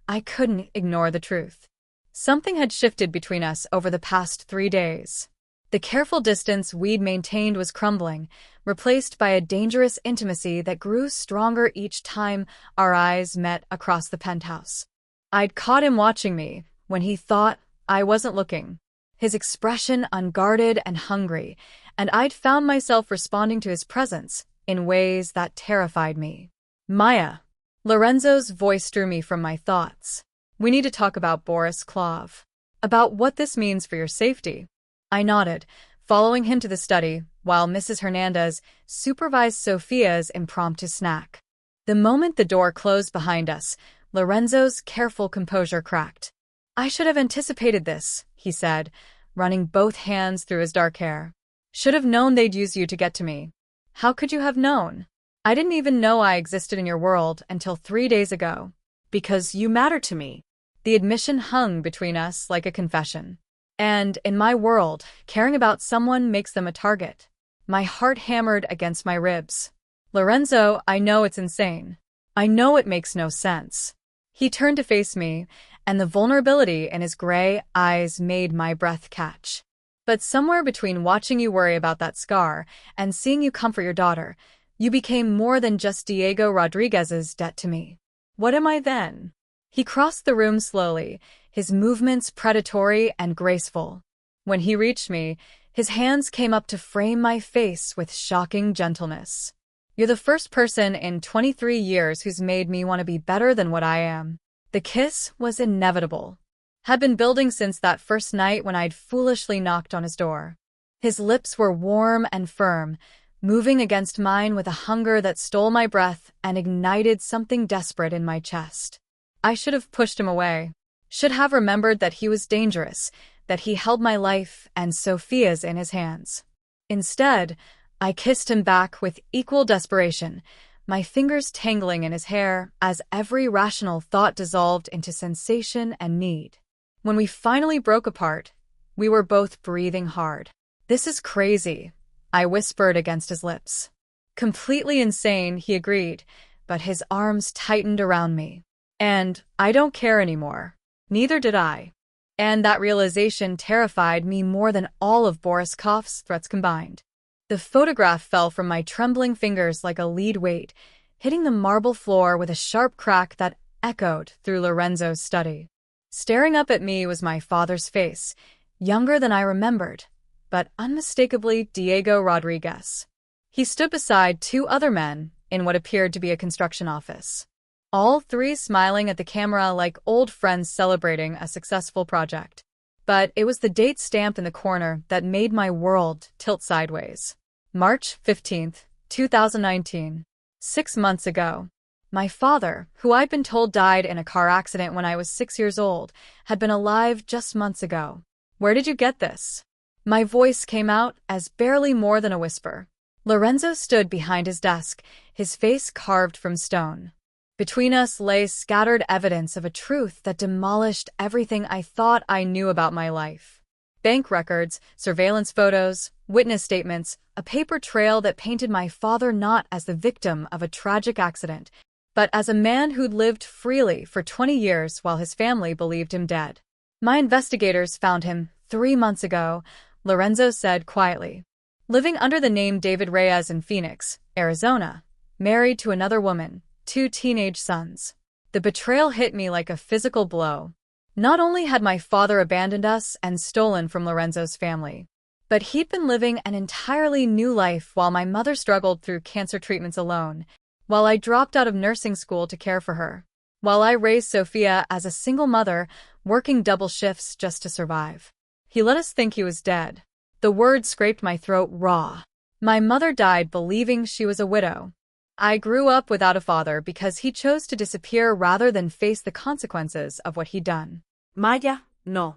I couldn't ignore the truth. Something had shifted between us over the past 3 days. The careful distance we'd maintained was crumbling, replaced by a dangerous intimacy that grew stronger each time our eyes met across the penthouse. I'd caught him watching me when he thought I wasn't looking, his expression unguarded and hungry, and I'd found myself responding to his presence in ways that terrified me. Maya. Lorenzo's voice drew me from my thoughts. We need to talk about Boris Klov. About what this means for your safety. I nodded, following him to the study, while Mrs. Hernandez supervised Sophia's impromptu snack. The moment the door closed behind us, Lorenzo's careful composure cracked. I should have anticipated this, he said, running both hands through his dark hair. Should have known they'd use you to get to me. How could you have known? I didn't even know I existed in your world until 3 days ago. Because you matter to me. The admission hung between us like a confession. And in my world, caring about someone makes them a target. My heart hammered against my ribs. Lorenzo, I know it's insane. I know it makes no sense. He turned to face me, and the vulnerability in his gray eyes made my breath catch. But somewhere between watching you worry about that scar and seeing you comfort your daughter, you became more than just Diego Rodriguez's debt to me. What am I then? He crossed the room slowly, his movements predatory and graceful. When he reached me, his hands came up to frame my face with shocking gentleness. You're the first person in 23 years who's made me want to be better than what I am. The kiss was inevitable. Had been building since that first night when I'd foolishly knocked on his door. His lips were warm and firm, moving against mine with a hunger that stole my breath and ignited something desperate in my chest. I should have pushed him away. Should have remembered that he was dangerous, that he held my life and Sophia's in his hands. Instead, I kissed him back with equal desperation, my fingers tangling in his hair as every rational thought dissolved into sensation and need. When we finally broke apart, we were both breathing hard. This is crazy, I whispered against his lips. Completely insane, he agreed, but his arms tightened around me. And I don't care anymore. Neither did I. And that realization terrified me more than all of Boris Klov's threats combined. The photograph fell from my trembling fingers like a lead weight, hitting the marble floor with a sharp crack that echoed through Lorenzo's study. Staring up at me was my father's face, younger than I remembered, but unmistakably Diego Rodriguez. He stood beside 2 other men in what appeared to be a construction office. All 3 smiling at the camera like old friends celebrating a successful project. But it was the date stamp in the corner that made my world tilt sideways. March 15th, 2019. 6 months ago. My father, who I'd been told died in a car accident when I was 6 years old, had been alive just months ago. Where did you get this? My voice came out as barely more than a whisper. Lorenzo stood behind his desk, his face carved from stone. Between us lay scattered evidence of a truth that demolished everything I thought I knew about my life. Bank records, surveillance photos, witness statements, a paper trail that painted my father not as the victim of a tragic accident, but as a man who'd lived freely for 20 years while his family believed him dead. My investigators found him 3 months ago, Lorenzo said quietly. Living under the name David Reyes in Phoenix, Arizona, married to another woman, 2 teenage sons. The betrayal hit me like a physical blow. Not only had my father abandoned us and stolen from Lorenzo's family, but he'd been living an entirely new life while my mother struggled through cancer treatments alone, while I dropped out of nursing school to care for her, while I raised Sophia as a single mother, working double shifts just to survive. He let us think he was dead. The word scraped my throat raw. My mother died believing she was a widow. I grew up without a father because he chose to disappear rather than face the consequences of what he'd done. Maya, no.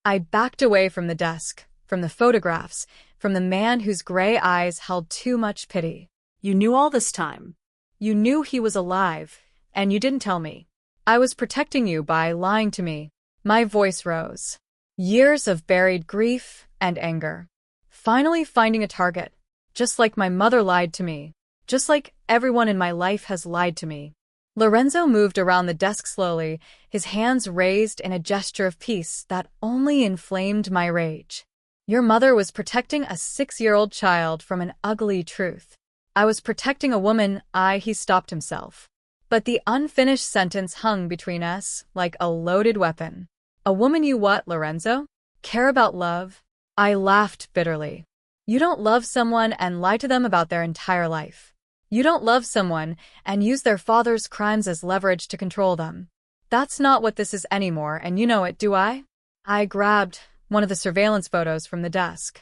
I backed away from the desk, from the photographs, from the man whose gray eyes held too much pity. You knew all this time. You knew he was alive, and you didn't tell me. I was protecting you by lying to me. My voice rose. Years of buried grief and anger. Finally finding a target, just like my mother lied to me, just like everyone in my life has lied to me. Lorenzo moved around the desk slowly, his hands raised in a gesture of peace that only inflamed my rage. Your mother was protecting a 6-year-old child from an ugly truth. I was protecting a woman. He stopped himself. But the unfinished sentence hung between us like a loaded weapon. A woman you what, Lorenzo? Care about love? I laughed bitterly. You don't love someone and lie to them about their entire life. You don't love someone and use their father's crimes as leverage to control them. That's not what this is anymore, and you know it, do I? I grabbed one of the surveillance photos from the desk.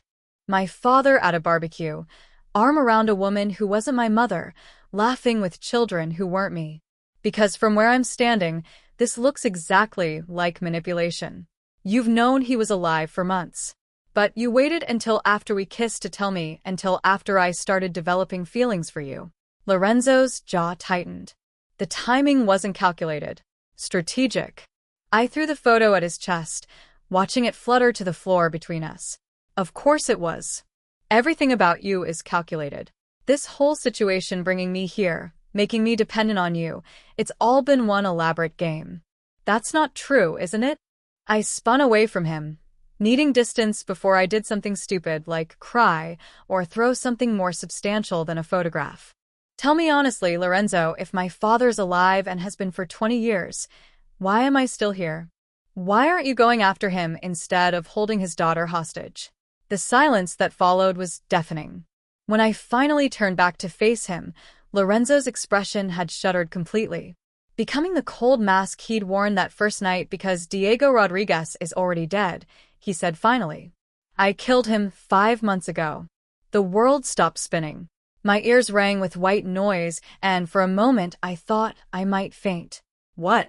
My father at a barbecue, arm around a woman who wasn't my mother, laughing with children who weren't me. Because from where I'm standing, this looks exactly like manipulation. You've known he was alive for months. But you waited until after we kissed to tell me, until after I started developing feelings for you. Lorenzo's jaw tightened. The timing wasn't calculated. Strategic. I threw the photo at his chest, watching it flutter to the floor between us. Of course it was. Everything about you is calculated. This whole situation bringing me here, making me dependent on you, it's all been one elaborate game. That's not true, isn't it? I spun away from him, needing distance before I did something stupid like cry or throw something more substantial than a photograph. Tell me honestly, Lorenzo, if my father's alive and has been for 20 years, why am I still here? Why aren't you going after him instead of holding his daughter hostage? The silence that followed was deafening. When I finally turned back to face him, Lorenzo's expression had shuttered completely, becoming the cold mask he'd worn that first night. Because Diego Rodriguez is already dead, he said finally. I killed him 5 months ago. The world stopped spinning. My ears rang with white noise, and for a moment I thought I might faint. What?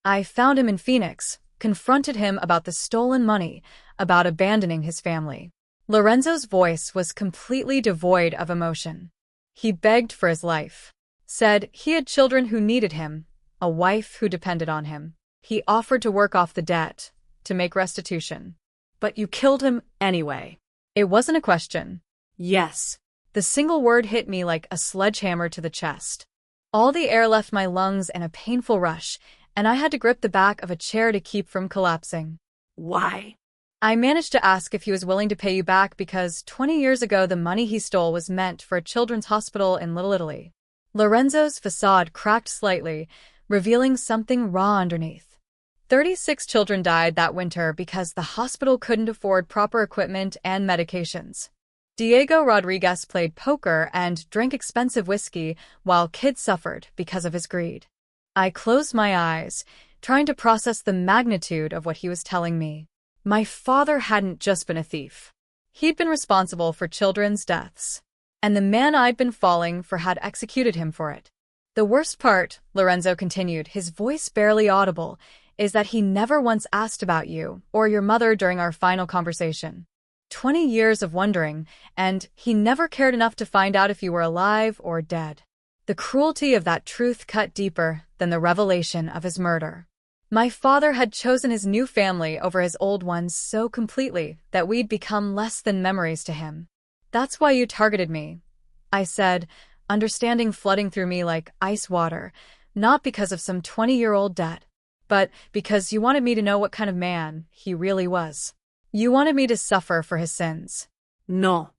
I found him in Phoenix, confronted him about the stolen money, about abandoning his family. Lorenzo's voice was completely devoid of emotion. He begged for his life. Said he had children who needed him, a wife who depended on him. He offered to work off the debt, to make restitution. But you killed him anyway. It wasn't a question. Yes. The single word hit me like a sledgehammer to the chest. All the air left my lungs in a painful rush, and I had to grip the back of a chair to keep from collapsing. Why? I managed to ask if he was willing to pay you back because 20 years ago the money he stole was meant for a children's hospital in Little Italy. Lorenzo's facade cracked slightly, revealing something raw underneath. 36 children died that winter because the hospital couldn't afford proper equipment and medications. Diego Rodriguez played poker and drank expensive whiskey while kids suffered because of his greed. I closed my eyes, trying to process the magnitude of what he was telling me. My father hadn't just been a thief. He'd been responsible for children's deaths. And the man I'd been falling for had executed him for it. The worst part, Lorenzo continued, his voice barely audible, is that he never once asked about you or your mother during our final conversation. 20 years of wondering, and he never cared enough to find out if you were alive or dead. The cruelty of that truth cut deeper than the revelation of his murder. My father had chosen his new family over his old ones so completely that we'd become less than memories to him. That's why you targeted me, I said, understanding flooding through me like ice water, Not because of some 20-year-old debt, but because you wanted me to know what kind of man he really was. You wanted me to suffer for his sins. No.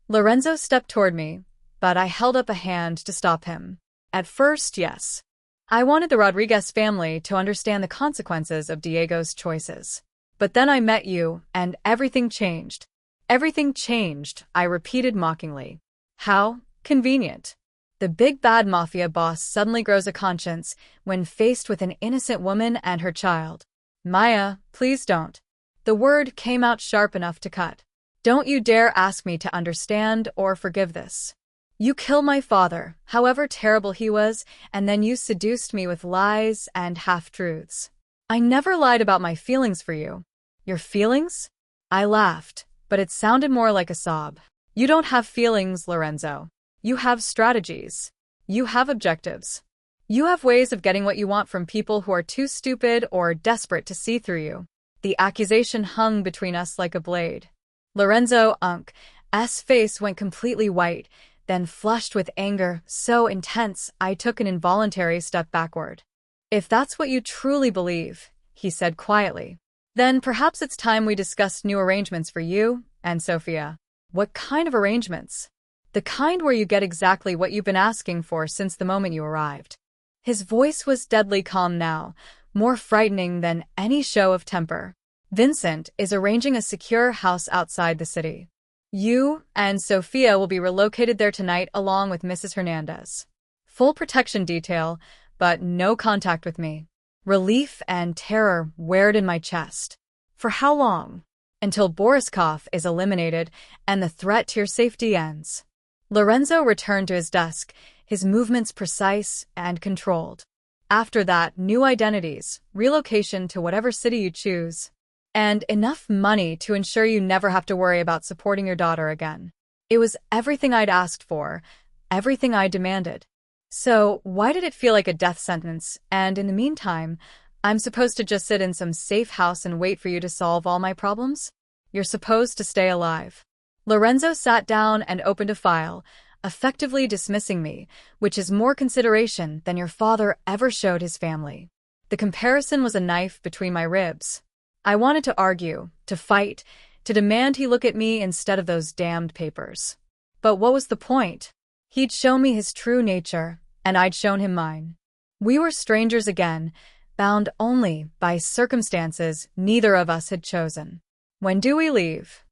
Lorenzo stepped toward me, but I held up a hand to stop him. At first, yes. I wanted the Rodriguez family to understand the consequences of Diego's choices. But then I met you, and everything changed. Everything changed, I repeated mockingly. How convenient. The big bad mafia boss suddenly grows a conscience when faced with an innocent woman and her child. Maya, please don't. The word came out sharp enough to cut. Don't you dare ask me to understand or forgive this. You killed my father, however terrible he was, and then you seduced me with lies and half-truths. I never lied about my feelings for you. Your feelings? I laughed, but it sounded more like a sob. You don't have feelings, Lorenzo. You have strategies. You have objectives. You have ways of getting what you want from people who are too stupid or desperate to see through you. The accusation hung between us like a blade. Lorenzo Unk's face went completely white, then flushed with anger so intense I took an involuntary step backward. If that's what you truly believe, he said quietly, then perhaps it's time we discussed new arrangements for you and Sophia. What kind of arrangements? The kind where you get exactly what you've been asking for since the moment you arrived. His voice was deadly calm now, more frightening than any show of temper. Vincent is arranging a secure house outside the city. You and Sophia will be relocated there tonight along with Mrs. Hernandez. Full protection detail, but no contact with me. Relief and terror whirred in my chest. For how long? Until Boriskov is eliminated and the threat to your safety ends. Lorenzo returned to his desk, his movements precise and controlled. After that, new identities, relocation to whatever city you choose, and enough money to ensure you never have to worry about supporting your daughter again. It was everything I'd asked for, everything I demanded. So, why did it feel like a death sentence, and in the meantime, I'm supposed to just sit in some safe house and wait for you to solve all my problems? You're supposed to stay alive. Lorenzo sat down and opened a file, effectively dismissing me, which is more consideration than your father ever showed his family. The comparison was a knife between my ribs. I wanted to argue, to fight, to demand he look at me instead of those damned papers. But what was the point? He'd shown me his true nature, and I'd shown him mine. We were strangers again, bound only by circumstances neither of us had chosen. When do we leave?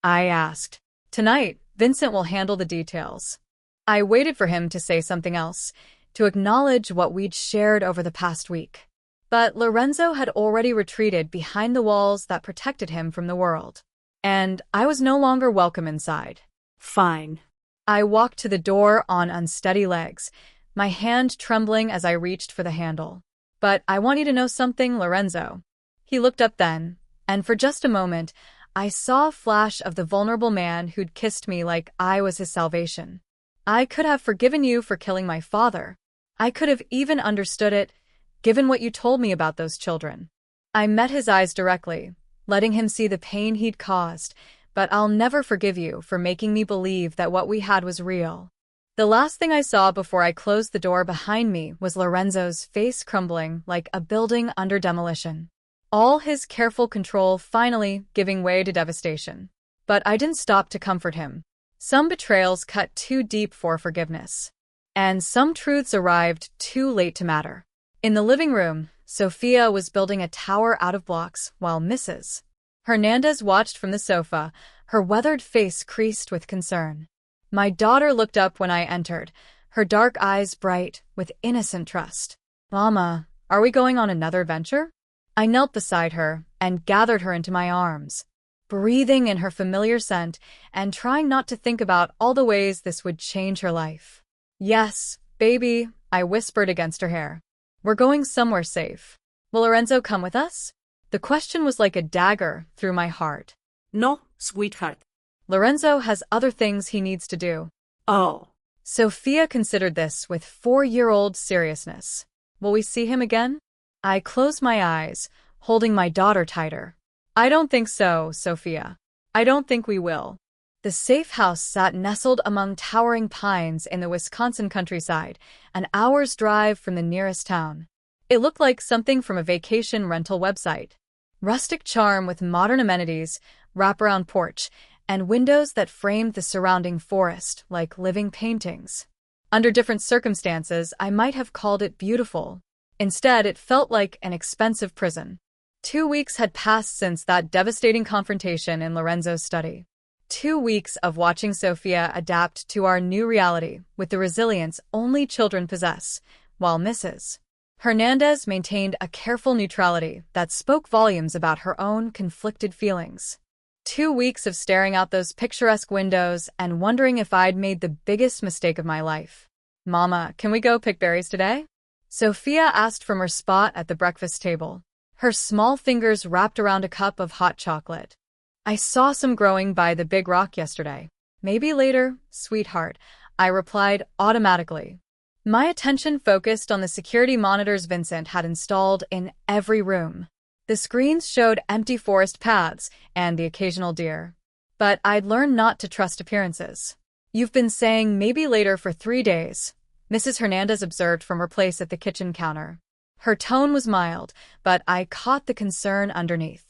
I asked. Tonight, Vincent will handle the details. I waited for him to say something else, to acknowledge what we'd shared over the past week. But Lorenzo had already retreated behind the walls that protected him from the world. And I was no longer welcome inside. Fine. I walked to the door on unsteady legs, my hand trembling as I reached for the handle. But I want you to know something, Lorenzo. He looked up then, and for just a moment, I saw a flash of the vulnerable man who'd kissed me like I was his salvation. I could have forgiven you for killing my father. I could have even understood it, given what you told me about those children. I met his eyes directly, letting him see the pain he'd caused, but I'll never forgive you for making me believe that what we had was real. The last thing I saw before I closed the door behind me was Lorenzo's face crumbling like a building under demolition. All his careful control finally giving way to devastation. But I didn't stop to comfort him. Some betrayals cut too deep for forgiveness. And some truths arrived too late to matter. In the living room, Sophia was building a tower out of blocks while Mrs. Hernandez watched from the sofa, her weathered face creased with concern. My daughter looked up when I entered, her dark eyes bright with innocent trust. Mama, are we going on another venture? I knelt beside her and gathered her into my arms, breathing in her familiar scent and trying not to think about all the ways this would change her life. Yes, baby, I whispered against her hair. We're going somewhere safe. Will Lorenzo come with us? The question was like a dagger through my heart. No, sweetheart. Lorenzo has other things he needs to do. Oh. Sophia considered this with 4-year-old seriousness. Will we see him again? I closed my eyes, holding my daughter tighter. I don't think so, Sophia. I don't think we will. The The safe house sat nestled among towering pines in the Wisconsin countryside, an hour's drive from the nearest town. It looked like something from a vacation rental website. Rustic charm with modern amenities, wraparound porch, and windows that framed the surrounding forest like living paintings. Under different circumstances, I might have called it beautiful. Instead, it felt like an expensive prison. 2 weeks had passed since that devastating confrontation in Lorenzo's study. 2 weeks of watching Sofia adapt to our new reality with the resilience only children possess, while Mrs. Hernandez maintained a careful neutrality that spoke volumes about her own conflicted feelings. 2 weeks of staring out those picturesque windows and wondering if I'd made the biggest mistake of my life. "Mama, can we go pick berries today?" Sofia asked from her spot at the breakfast table, her small fingers wrapped around a cup of hot chocolate. "I saw some growing by the big rock yesterday. Maybe later, sweetheart," I replied automatically. My attention focused on the security monitors Vincent had installed in every room. The screens showed empty forest paths and the occasional deer. But I'd learned not to trust appearances. "You've been saying maybe later for 3 days," Mrs. Hernandez observed from her place at the kitchen counter. Her tone was mild, but I caught the concern underneath.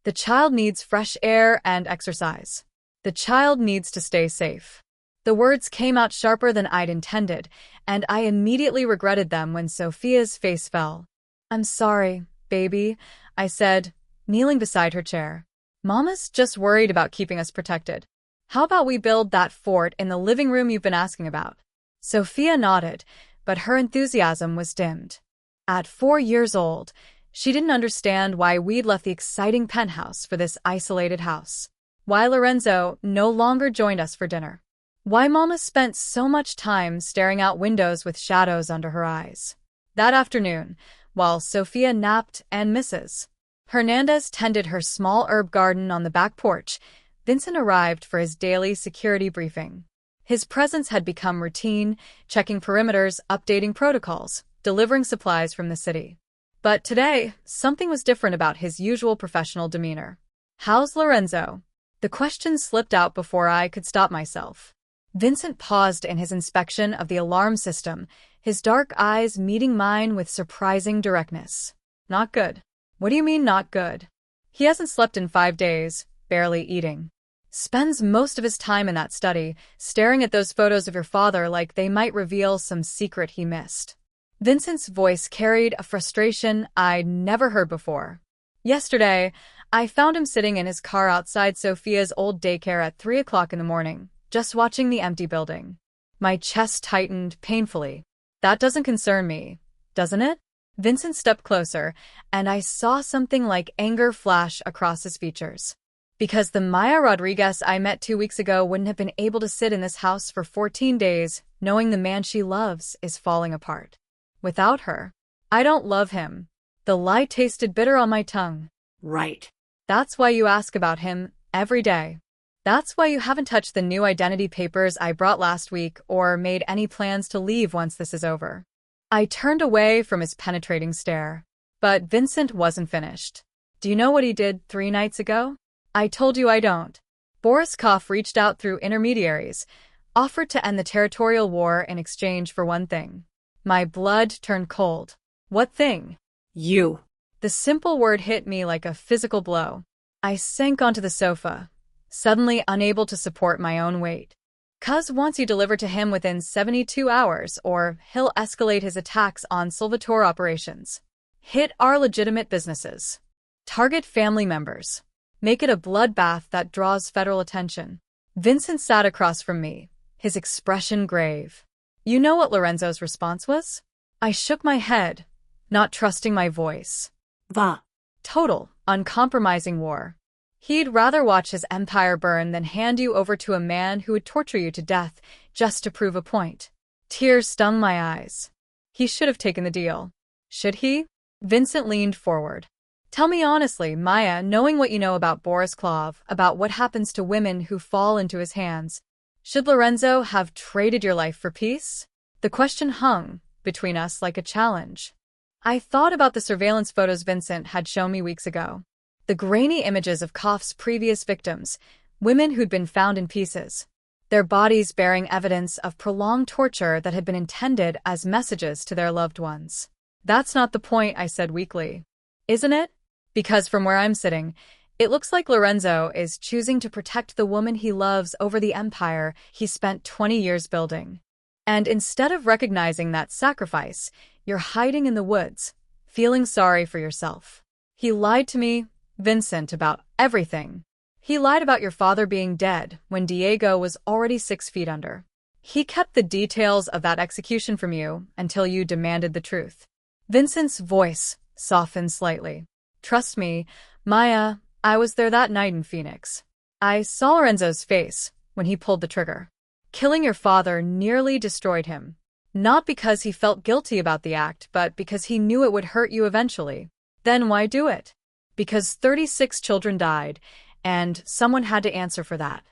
The child needs fresh air and exercise. The child needs to stay safe. The words came out sharper than I'd intended, and I immediately regretted them when Sofia's face fell. "I'm sorry, baby," I said, kneeling beside her chair. "Mama's just worried about keeping us protected. How about we build that fort in the living room you've been asking about?" Sofia nodded, but her enthusiasm was dimmed. At 4 years old, she didn't understand why we'd left the exciting penthouse for this isolated house. Why Lorenzo no longer joined us for dinner. Why Mama spent so much time staring out windows with shadows under her eyes. That afternoon, while Sofia napped and Mrs. Hernandez tended her small herb garden on the back porch, Vincent arrived for his daily security briefing. His presence had become routine, checking perimeters, updating protocols, delivering supplies from the city. But today, something was different about his usual professional demeanor. "How's Lorenzo?" The question slipped out before I could stop myself. Vincent paused in his inspection of the alarm system, his dark eyes meeting mine with surprising directness. "Not good." "What do you mean, not good?" "He hasn't slept in 5 days, barely eating. Spends most of his time in that study, staring at those photos of your father like they might reveal some secret he missed." Vincent's voice carried a frustration I'd never heard before. "Yesterday, I found him sitting in his car outside Sofia's old daycare at 3 o'clock in the morning, just watching the empty building." My chest tightened painfully. "That doesn't concern me, doesn't it?" Vincent stepped closer, and I saw something like anger flash across his features. "Because the Maya Rodriguez I met 2 weeks ago wouldn't have been able to sit in this house for 14 days, knowing the man she loves is falling apart. Without her, I don't love him." The lie tasted bitter on my tongue. Right. "That's why you ask about him every day. That's why you haven't touched the new identity papers I brought last week or made any plans to leave once this is over." I turned away from his penetrating stare. But Vincent wasn't finished. "Do you know what he did 3 nights ago?" "I told you I don't." Boriskov reached out through intermediaries, offered to end the territorial war in exchange for one thing. My blood turned cold. "What thing?" "You." The simple word hit me like a physical blow. I sank onto the sofa, suddenly unable to support my own weight. "'Cause once you deliver to him within 72 hours, or he'll escalate his attacks on Salvatore operations. Hit our legitimate businesses. Target family members. Make it a bloodbath that draws federal attention." Vincent sat across from me, his expression grave. You know what Lorenzo's response was? I shook my head, not trusting my voice. Va. Total, uncompromising war. He'd rather watch his empire burn than hand you over to a man who would torture you to death just to prove a point. Tears stung my eyes. He should have taken the deal. Should he? Vincent leaned forward. Tell me honestly, Maya, knowing what you know about Borislav, about what happens to women who fall into his hands, should Lorenzo have traded your life for peace? The question hung between us like a challenge. I thought about the surveillance photos Vincent had shown me weeks ago. The grainy images of Koff's previous victims, women who'd been found in pieces, their bodies bearing evidence of prolonged torture that had been intended as messages to their loved ones. That's not the point, I said weakly. Isn't it? Because from where I'm sitting, it looks like Lorenzo is choosing to protect the woman he loves over the empire he spent 20 years building. And instead of recognizing that sacrifice, you're hiding in the woods, feeling sorry for yourself. He lied to me, Vincent, about everything. He lied about your father being dead when Diego was already 6 feet under. He kept the details of that execution from you until you demanded the truth. Vincent's voice softened slightly. Trust me, Maya, I was there that night in Phoenix. I saw Lorenzo's face when he pulled the trigger. Killing your father nearly destroyed him. Not because he felt guilty about the act, but because he knew it would hurt you eventually. Then why do it? Because 36 children died, and someone had to answer for that.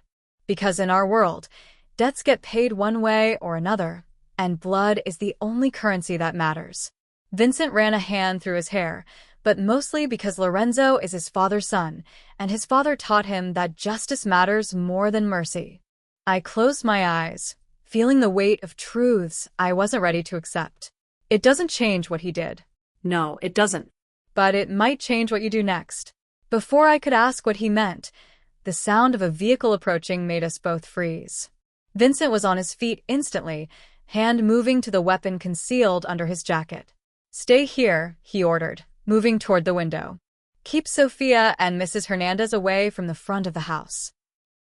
Because in our world, debts get paid one way or another, and blood is the only currency that matters. Vincent ran a hand through his hair, but mostly because Lorenzo is his father's son, and his father taught him that justice matters more than mercy. I closed my eyes, feeling the weight of truths I wasn't ready to accept. It doesn't change what he did. No, it doesn't. But it might change what you do next. Before I could ask what he meant, the sound of a vehicle approaching made us both freeze. Vincent was on his feet instantly, hand moving to the weapon concealed under his jacket. Stay here, he ordered, moving toward the window. Keep Sofia and Mrs. Hernandez away from the front of the house.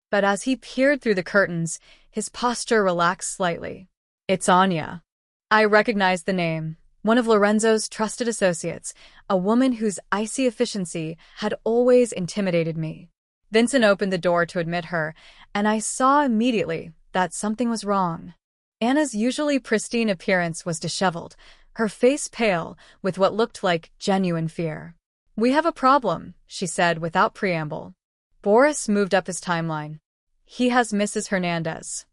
But as he peered through the curtains, his posture relaxed slightly. It's Anya. I recognized the name. One of Lorenzo's trusted associates, a woman whose icy efficiency had always intimidated me. Vincent opened the door to admit her, and I saw immediately that something was wrong. Anna's usually pristine appearance was disheveled, her face pale with what looked like genuine fear. We have a problem, she said without preamble. Boris moved up his timeline. He has Mrs. Hernandez.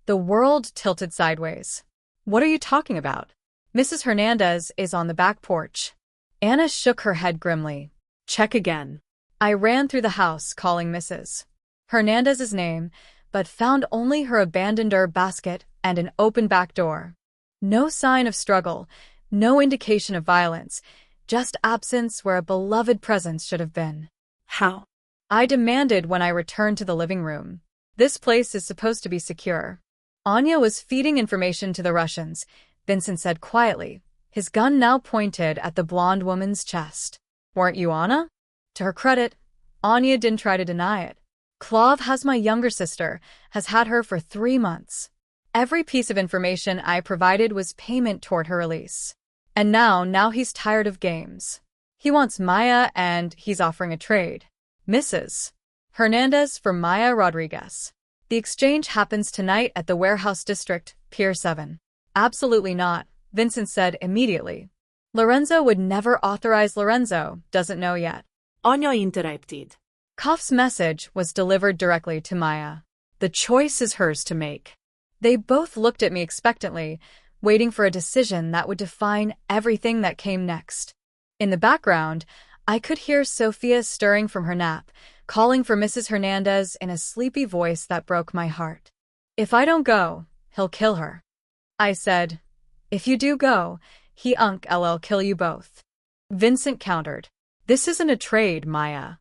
The world tilted sideways. What are you talking about? Mrs. Hernandez is on the back porch. Anna shook her head grimly. Check again. I ran through the house calling Mrs. Hernandez's name, but found only her abandoned herb basket and an open back door. No sign of struggle, no indication of violence, just absence where a beloved presence should have been. How? I demanded when I returned to the living room. This place is supposed to be secure. Anya was feeding information to the Russians, Vincent said quietly, his gun now pointed at the blonde woman's chest. Weren't you Anna? To her credit, Anya didn't try to deny it. Klov has my younger sister, has had her for 3 months. Every piece of information I provided was payment toward her release. And now he's tired of games. He wants Maya and he's offering a trade. Mrs. Hernandez for Maya Rodriguez. The exchange happens tonight at the Warehouse District, Pier 7. Absolutely not, Vincent said immediately. Lorenzo would never authorize. Lorenzo doesn't know yet. Anya interrupted. Koff's message was delivered directly to Maya. The choice is hers to make. They both looked at me expectantly, waiting for a decision that would define everything that came next. In the background, I could hear Sofia stirring from her nap, calling for Mrs. Hernandez in a sleepy voice that broke my heart. If I don't go, he'll kill her. I said, if you do go, he'll kill you both. Vincent countered. This isn't a trade, Maya.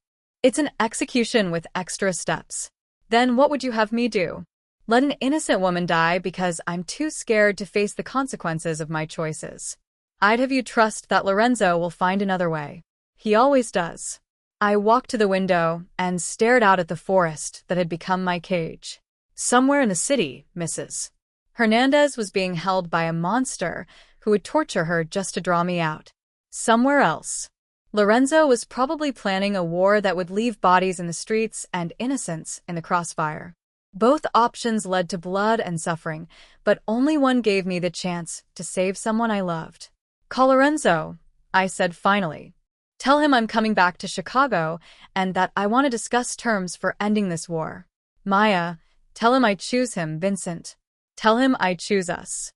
It's an execution with extra steps. Then what would you have me do? Let an innocent woman die because I'm too scared to face the consequences of my choices. I'd have you trust that Lorenzo will find another way. He always does. I walked to the window and stared out at the forest that had become my cage. Somewhere in the city, Mrs. Hernandez was being held by a monster who would torture her just to draw me out. Somewhere else, Lorenzo was probably planning a war that would leave bodies in the streets and innocents in the crossfire. Both options led to blood and suffering, but only one gave me the chance to save someone I loved. Call Lorenzo, I said finally. Tell him I'm coming back to Chicago and that I want to discuss terms for ending this war. Maya, tell him I choose him, Vincent. Tell him I choose us.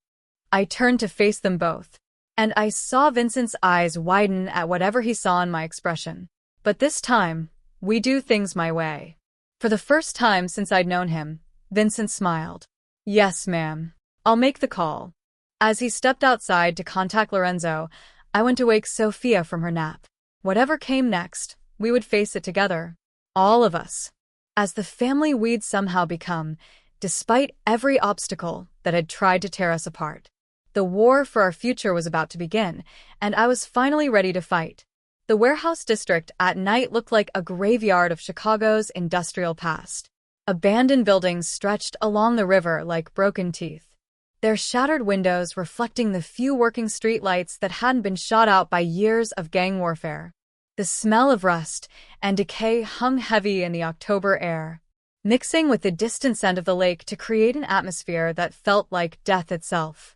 I turned to face them both, and I saw Vincent's eyes widen at whatever he saw in my expression. But this time, we do things my way. For the first time since I'd known him, Vincent smiled. Yes, ma'am. I'll make the call. As he stepped outside to contact Lorenzo, I went to wake Sophia from her nap. Whatever came next, we would face it together. All of us. As the family we'd somehow become, despite every obstacle that had tried to tear us apart. The war for our future was about to begin, and I was finally ready to fight. The warehouse district at night looked like a graveyard of Chicago's industrial past. Abandoned buildings stretched along the river like broken teeth, their shattered windows reflecting the few working streetlights that hadn't been shot out by years of gang warfare. The smell of rust and decay hung heavy in the October air, mixing with the distant scent of the lake to create an atmosphere that felt like death itself.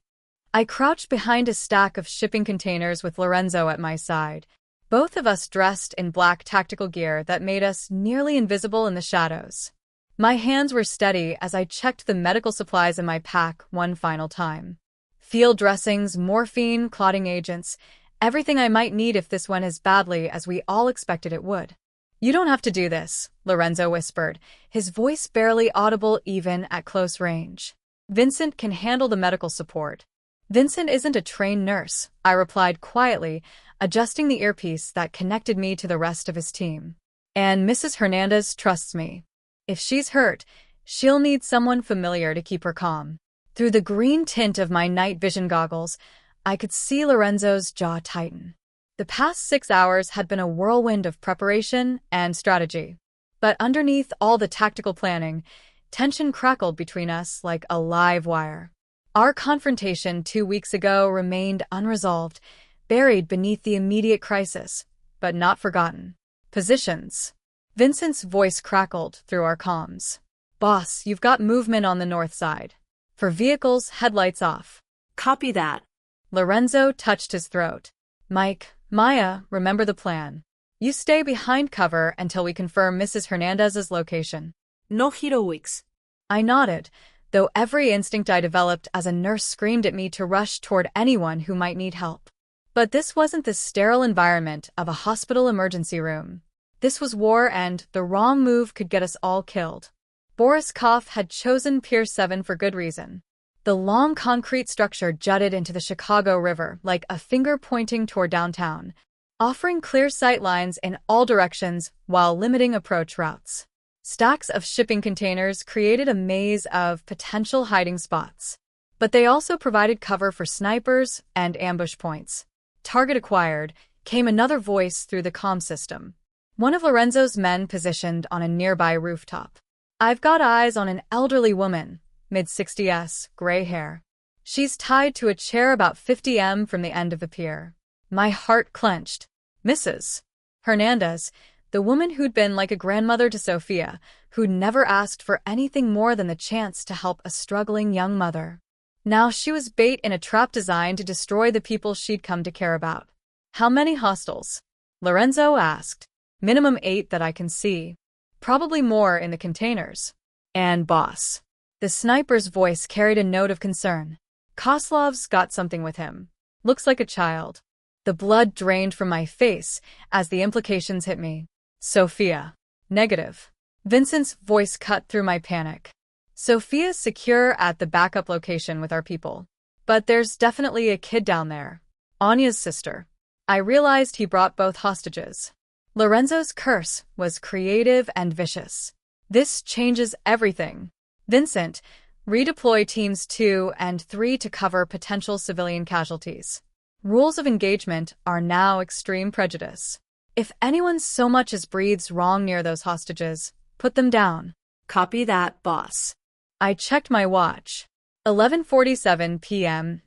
I crouched behind a stack of shipping containers with Lorenzo at my side, both of us dressed in black tactical gear that made us nearly invisible in the shadows. My hands were steady as I checked the medical supplies in my pack one final time. Field dressings, morphine, clotting agents, everything I might need if this went as badly as we all expected it would. You don't have to do this, Lorenzo whispered, his voice barely audible even at close range. Vincent can handle the medical support. Vincent isn't a trained nurse, I replied quietly, adjusting the earpiece that connected me to the rest of his team. And Mrs. Hernandez trusts me. If she's hurt, she'll need someone familiar to keep her calm. Through the green tint of my night vision goggles, I could see Lorenzo's jaw tighten. The past 6 hours had been a whirlwind of preparation and strategy. But underneath all the tactical planning, tension crackled between us like a live wire. Our confrontation 2 weeks ago remained unresolved, buried beneath the immediate crisis, but not forgotten. Positions. Vincent's voice crackled through our comms. Boss, you've got movement on the north side. For vehicles, headlights off. Copy that. Lorenzo touched his throat. Mike, Maya, remember the plan. You stay behind cover until we confirm Mrs. Hernandez's location. No heroics. I nodded, though every instinct I developed as a nurse screamed at me to rush toward anyone who might need help. But this wasn't the sterile environment of a hospital emergency room. This was war, and the wrong move could get us all killed. Boris Koff had chosen Pier 7 for good reason. The long concrete structure jutted into the Chicago River like a finger pointing toward downtown, offering clear sight lines in all directions while limiting approach routes. Stacks of shipping containers created a maze of potential hiding spots, but they also provided cover for snipers and ambush points. Target acquired, came another voice through the comm system. One of Lorenzo's men positioned on a nearby rooftop. I've got eyes on an elderly woman, mid-60s, gray hair. She's tied to a chair about 50 m from the end of the pier. My heart clenched. Mrs. Hernandez, the woman who'd been like a grandmother to Sophia, who'd never asked for anything more than the chance to help a struggling young mother. Now she was bait in a trap designed to destroy the people she'd come to care about. How many hostiles? Lorenzo asked. Minimum 8 that I can see. Probably more in the containers. And boss. The sniper's voice carried a note of concern. Koslov's got something with him. Looks like a child. The blood drained from my face as the implications hit me. Sophia. Negative. Vincent's voice cut through my panic. Sophia's secure at the backup location with our people. But there's definitely a kid down there. Anya's sister. I realized he brought both hostages. Lorenzo's curse was creative and vicious. This changes everything. Vincent, redeploy teams 2 and 3 to cover potential civilian casualties. Rules of engagement are now extreme prejudice. If anyone so much as breathes wrong near those hostages, put them down. Copy that, boss. I checked my watch. 11:47 p.m.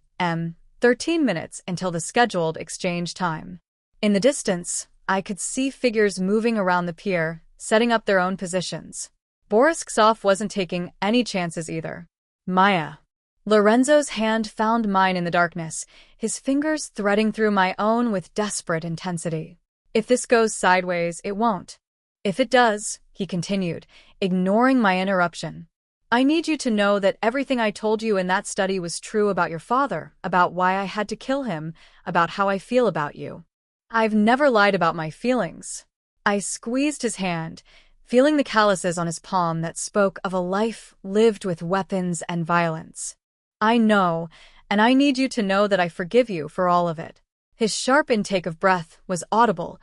13 minutes until the scheduled exchange time. In the distance, I could see figures moving around the pier, setting up their own positions. Boris Koff wasn't taking any chances either. Maya. Lorenzo's hand found mine in the darkness, his fingers threading through my own with desperate intensity. If this goes sideways, it won't. If it does, he continued, ignoring my interruption. I need you to know that everything I told you in that study was true about your father, about why I had to kill him, about how I feel about you. I've never lied about my feelings. I squeezed his hand, feeling the calluses on his palm that spoke of a life lived with weapons and violence. I know, and I need you to know that I forgive you for all of it. His sharp intake of breath was audible,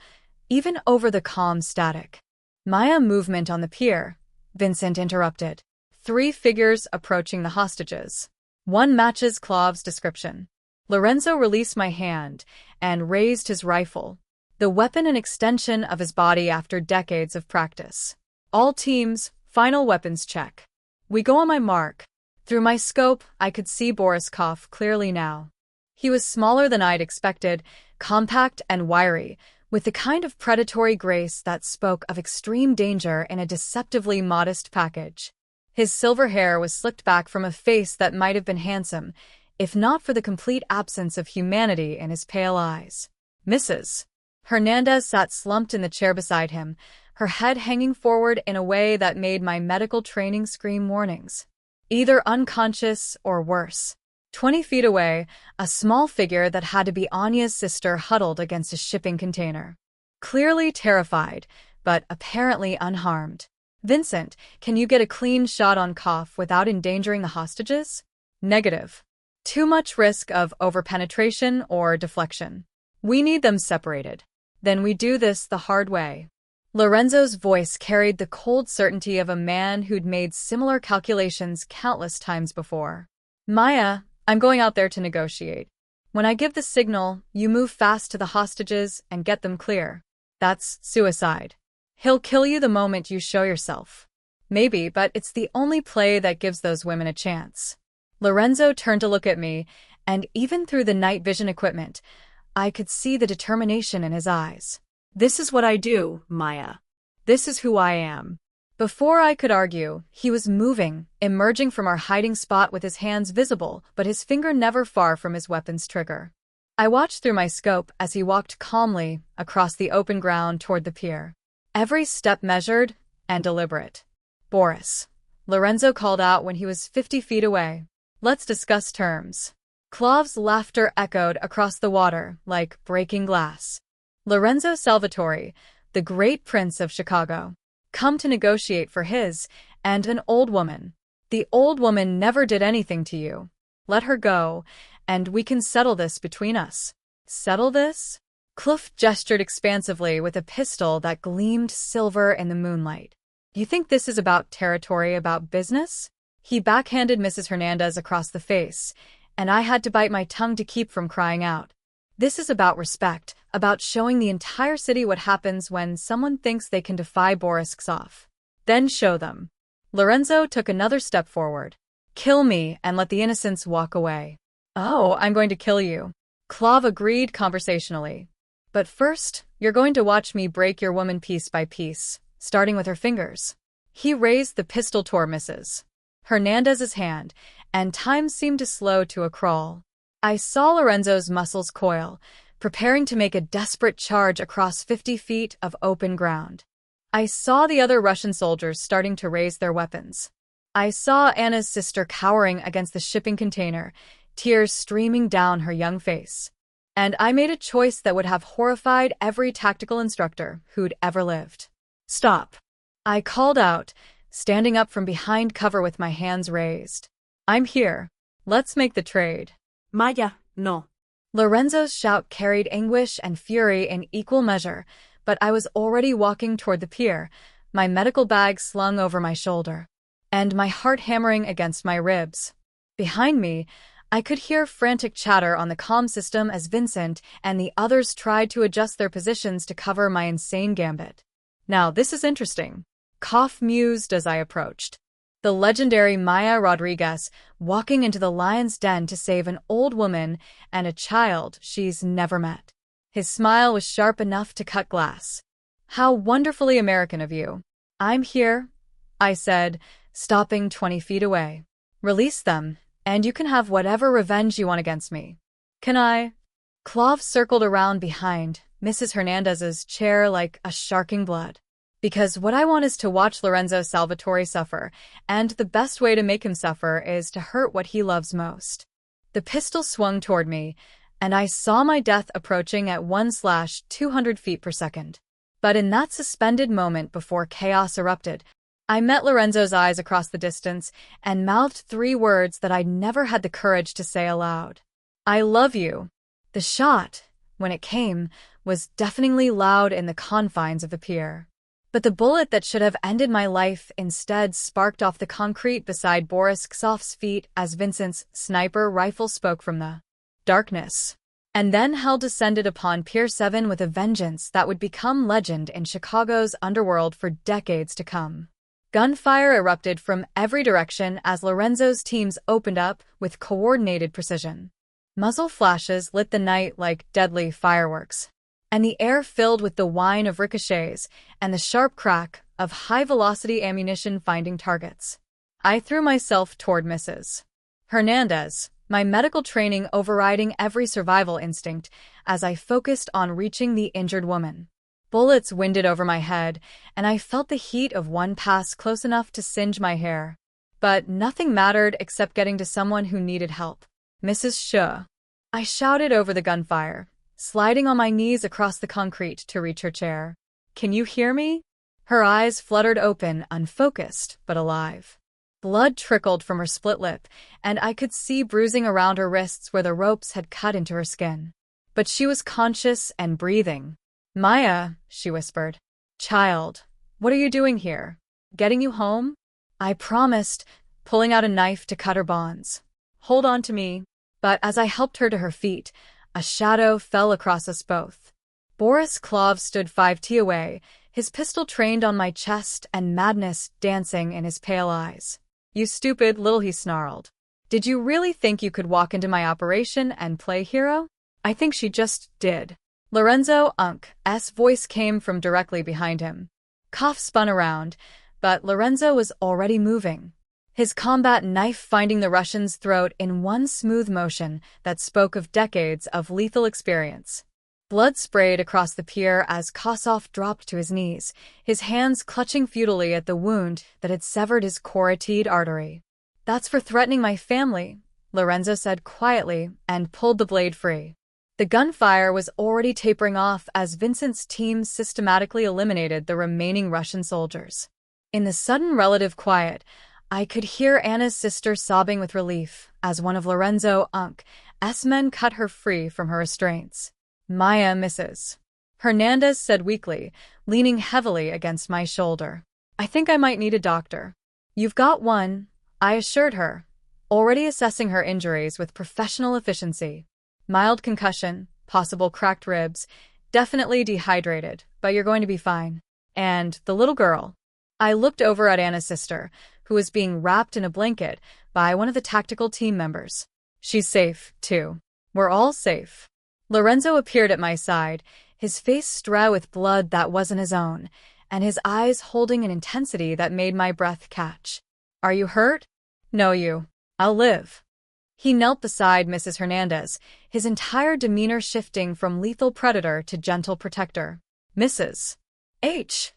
even over the calm static. Maya movement on the pier, Vincent interrupted. 3 figures approaching the hostages. One matches Clove's description. Lorenzo released my hand and raised his rifle, the weapon an extension of his body after decades of practice. All teams, final weapons check. We go on my mark. Through my scope, I could see Boriskov clearly now. He was smaller than I'd expected, compact and wiry, with the kind of predatory grace that spoke of extreme danger in a deceptively modest package. His silver hair was slicked back from a face that might have been handsome, if not for the complete absence of humanity in his pale eyes. Mrs. Hernandez sat slumped in the chair beside him, her head hanging forward in a way that made my medical training scream warnings. Either unconscious or worse. 20 feet away, a small figure that had to be Anya's sister huddled against a shipping container. Clearly terrified, but apparently unharmed. Vincent, can you get a clean shot on Koff without endangering the hostages? Negative. Too much risk of overpenetration or deflection. We need them separated. Then we do this the hard way. Lorenzo's voice carried the cold certainty of a man who'd made similar calculations countless times before. Maya, I'm going out there to negotiate. When I give the signal, you move fast to the hostages and get them clear. That's suicide. He'll kill you the moment you show yourself. Maybe, but it's the only play that gives those women a chance. Lorenzo turned to look at me, and even through the night vision equipment, I could see the determination in his eyes. This is what I do, Maya. This is who I am. Before I could argue, he was moving, emerging from our hiding spot with his hands visible, but his finger never far from his weapon's trigger. I watched through my scope as he walked calmly across the open ground toward the pier. Every step measured and deliberate. Boris, Lorenzo called out when he was 50 feet away. Let's discuss terms. Clove's laughter echoed across the water like breaking glass. Lorenzo Salvatore, the great prince of Chicago, come to negotiate for his and an old woman. The old woman never did anything to you. Let her go, and we can settle this between us. Settle this? Cliff gestured expansively with a pistol that gleamed silver in the moonlight. You think this is about territory, about business? He backhanded Mrs. Hernandez across the face, and I had to bite my tongue to keep from crying out. This is about respect, about showing the entire city what happens when someone thinks they can defy Boriskov. Then show them. Lorenzo took another step forward. Kill me and let the innocents walk away. Oh, I'm going to kill you. Clove agreed conversationally. But first, you're going to watch me break your woman piece by piece, starting with her fingers. He raised the pistol toward Mrs. Hernandez's hand, and time seemed to slow to a crawl. I saw Lorenzo's muscles coil, preparing to make a desperate charge across 50 feet of open ground. I saw the other Russian soldiers starting to raise their weapons. I saw Anna's sister cowering against the shipping container, tears streaming down her young face. And I made a choice that would have horrified every tactical instructor who'd ever lived. Stop. I called out, standing up from behind cover with my hands raised. I'm here. Let's make the trade. Maya, no. Lorenzo's shout carried anguish and fury in equal measure, but I was already walking toward the pier, my medical bag slung over my shoulder, and my heart hammering against my ribs. Behind me, I could hear frantic chatter on the comm system as Vincent and the others tried to adjust their positions to cover my insane gambit. Now this is interesting. Koff mused as I approached. The legendary Maya Rodriguez walking into the lion's den to save an old woman and a child she's never met. His smile was sharp enough to cut glass. How wonderfully American of you. I'm here, I said, stopping 20 feet away. Release them, and you can have whatever revenge you want against me. Can I? Clove circled around behind Mrs. Hernandez's chair like a sharking blood. Because what I want is to watch Lorenzo Salvatore suffer, and the best way to make him suffer is to hurt what he loves most. The pistol swung toward me, and I saw my death approaching at 1/200 feet per second. But in that suspended moment before chaos erupted, I met Lorenzo's eyes across the distance and mouthed 3 words that I'd never had the courage to say aloud. I love you. The shot, when it came, was deafeningly loud in the confines of the pier. But the bullet that should have ended my life instead sparked off the concrete beside Boris Ksov's feet as Vincent's sniper rifle spoke from the darkness. And then hell descended upon Pier 7 with a vengeance that would become legend in Chicago's underworld for decades to come. Gunfire erupted from every direction as Lorenzo's teams opened up with coordinated precision. Muzzle flashes lit the night like deadly fireworks, and the air filled with the whine of ricochets and the sharp crack of high-velocity ammunition finding targets. I threw myself toward Mrs. Hernandez, my medical training overriding every survival instinct as I focused on reaching the injured woman. Bullets winded over my head, and I felt the heat of one pass close enough to singe my hair. But nothing mattered except getting to someone who needed help. Mrs. Shah. I shouted over the gunfire, sliding on my knees across the concrete to reach her chair. Can you hear me? Her eyes fluttered open, unfocused, but alive. Blood trickled from her split lip, and I could see bruising around her wrists where the ropes had cut into her skin. But she was conscious and breathing. Maya, she whispered. Child, what are you doing here? Getting you home? I promised, pulling out a knife to cut her bonds. Hold on to me. But as I helped her to her feet, a shadow fell across us both. Boris Klov stood 5 feet away, his pistol trained on my chest and madness dancing in his pale eyes. You stupid little, he snarled. Did you really think you could walk into my operation and play hero? I think she just did. Lorenzo Unk's voice came from directly behind him. Koff spun around, but Lorenzo was already moving, his combat knife finding the Russian's throat in one smooth motion that spoke of decades of lethal experience. Blood sprayed across the pier as Kossoff dropped to his knees, his hands clutching futilely at the wound that had severed his carotid artery. That's for threatening my family, Lorenzo said quietly and pulled the blade free. The gunfire was already tapering off as Vincent's team systematically eliminated the remaining Russian soldiers. In the sudden relative quiet, I could hear Anna's sister sobbing with relief as one of Lorenzo Unk's men cut her free from her restraints. Maya, Mrs. Hernandez said weakly, leaning heavily against my shoulder. I think I might need a doctor. You've got one, I assured her, already assessing her injuries with professional efficiency. Mild concussion, possible cracked ribs, definitely dehydrated, but you're going to be fine. And the little girl. I looked over at Anna's sister, who was being wrapped in a blanket by one of the tactical team members. She's safe, too. We're all safe. Lorenzo appeared at my side, his face strewn with blood that wasn't his own, and his eyes holding an intensity that made my breath catch. Are you hurt? No, you. I'll live. He knelt beside Mrs. Hernandez, his entire demeanor shifting from lethal predator to gentle protector. Mrs. H.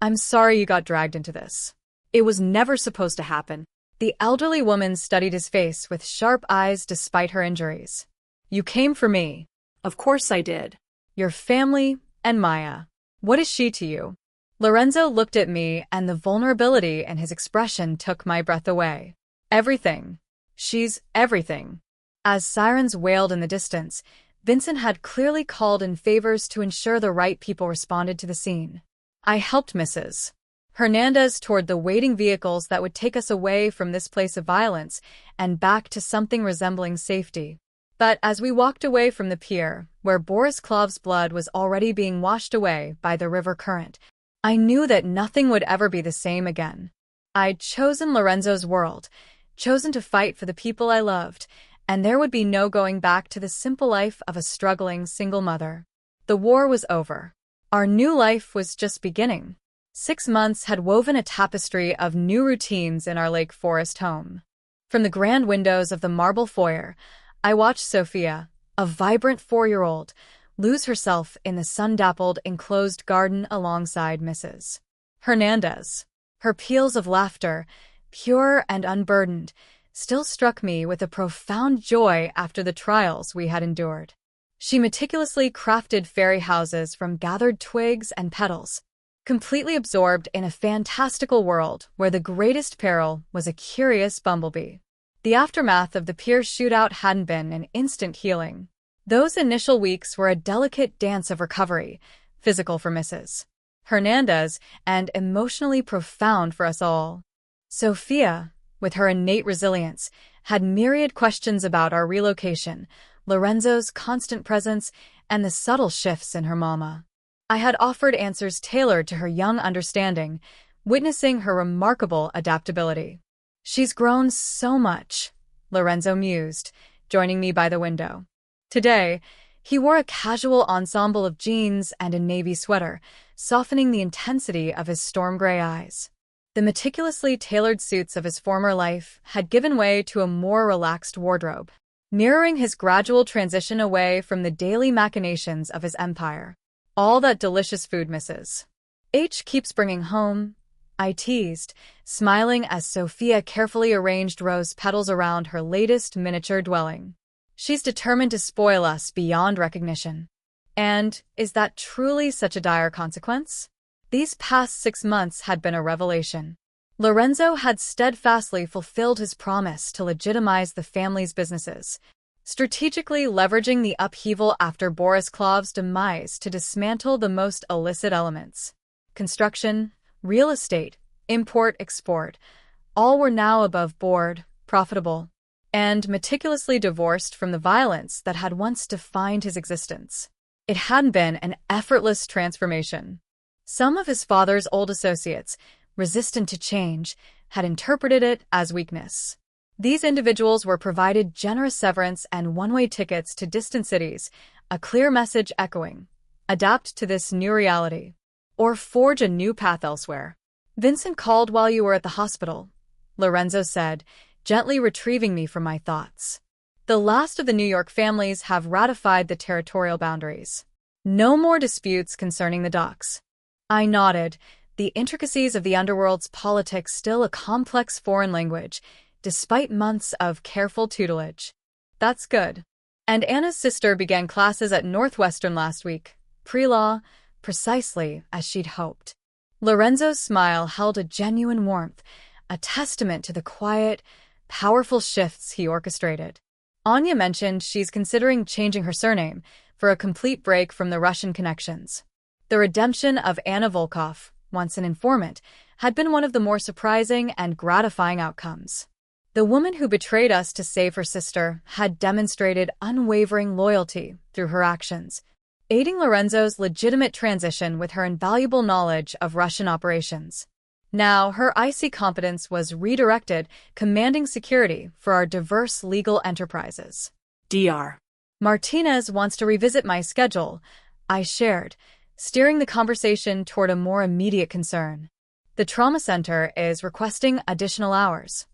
I'm sorry you got dragged into this. It was never supposed to happen. The elderly woman studied his face with sharp eyes despite her injuries. You came for me. Of course I did. Your family and Maya. What is she to you? Lorenzo looked at me, and the vulnerability in his expression took my breath away. Everything. She's everything. As sirens wailed in the distance, Vincent had clearly called in favors to ensure the right people responded to the scene. I helped Mrs. Hernandez toward the waiting vehicles that would take us away from this place of violence and back to something resembling safety. But as we walked away from the pier, where Boris Klov's blood was already being washed away by the river current, I knew that nothing would ever be the same again. I'd chosen Lorenzo's world, chosen to fight for the people I loved, and there would be no going back to the simple life of a struggling single mother. The war was over. Our new life was just beginning. 6 months had woven a tapestry of new routines in our Lake Forest home. From the grand windows of the marble foyer, I watched Sophia, a vibrant 4-year-old, lose herself in the sun-dappled enclosed garden alongside Mrs. Hernandez. Her peals of laughter, pure and unburdened, still struck me with a profound joy after the trials we had endured. She meticulously crafted fairy houses from gathered twigs and petals, completely absorbed in a fantastical world where the greatest peril was a curious bumblebee. The aftermath of the peer shootout hadn't been an instant healing. Those initial weeks were a delicate dance of recovery, physical for Mrs. Hernandez and emotionally profound for us all. Sophia, with her innate resilience, had myriad questions about our relocation, Lorenzo's constant presence, and the subtle shifts in her mama. I had offered answers tailored to her young understanding, witnessing her remarkable adaptability. "She's grown so much," Lorenzo mused, joining me by the window. Today, he wore a casual ensemble of jeans and a navy sweater, softening the intensity of his storm-gray eyes. The meticulously tailored suits of his former life had given way to a more relaxed wardrobe, mirroring his gradual transition away from the daily machinations of his empire. "All that delicious food, Mrs. H keeps bringing home," I teased, smiling as Sophia carefully arranged rose petals around her latest miniature dwelling. "She's determined to spoil us beyond recognition." And is that truly such a dire consequence? These past 6 months had been a revelation. Lorenzo had steadfastly fulfilled his promise to legitimize the family's businesses, strategically leveraging the upheaval after Borislav's demise to dismantle the most illicit elements. Construction, real estate, import-export, all were now above board, profitable, and meticulously divorced from the violence that had once defined his existence. It hadn't been an effortless transformation. Some of his father's old associates, resistant to change, had interpreted it as weakness. These individuals were provided generous severance and one-way tickets to distant cities, a clear message echoing, "Adapt to this new reality, or forge a new path elsewhere." "Vincent called while you were at the hospital," Lorenzo said, gently retrieving me from my thoughts. "The last of the New York families have ratified the territorial boundaries. No more disputes concerning the docks." I nodded, the intricacies of the underworld's politics still a complex foreign language, despite months of careful tutelage. "That's good." "And Anna's sister began classes at Northwestern last week, pre-law, precisely as she'd hoped." Lorenzo's smile held a genuine warmth, a testament to the quiet, powerful shifts he orchestrated. "Anya mentioned she's considering changing her surname for a complete break from the Russian connections." The redemption of Anna Volkov, once an informant, had been one of the more surprising and gratifying outcomes. The woman who betrayed us to save her sister had demonstrated unwavering loyalty through her actions, aiding Lorenzo's legitimate transition with her invaluable knowledge of Russian operations. Now, her icy competence was redirected, commanding security for our diverse legal enterprises. Dr. "Martinez wants to revisit my schedule," I shared, steering the conversation toward a more immediate concern. "The trauma center is requesting additional hours."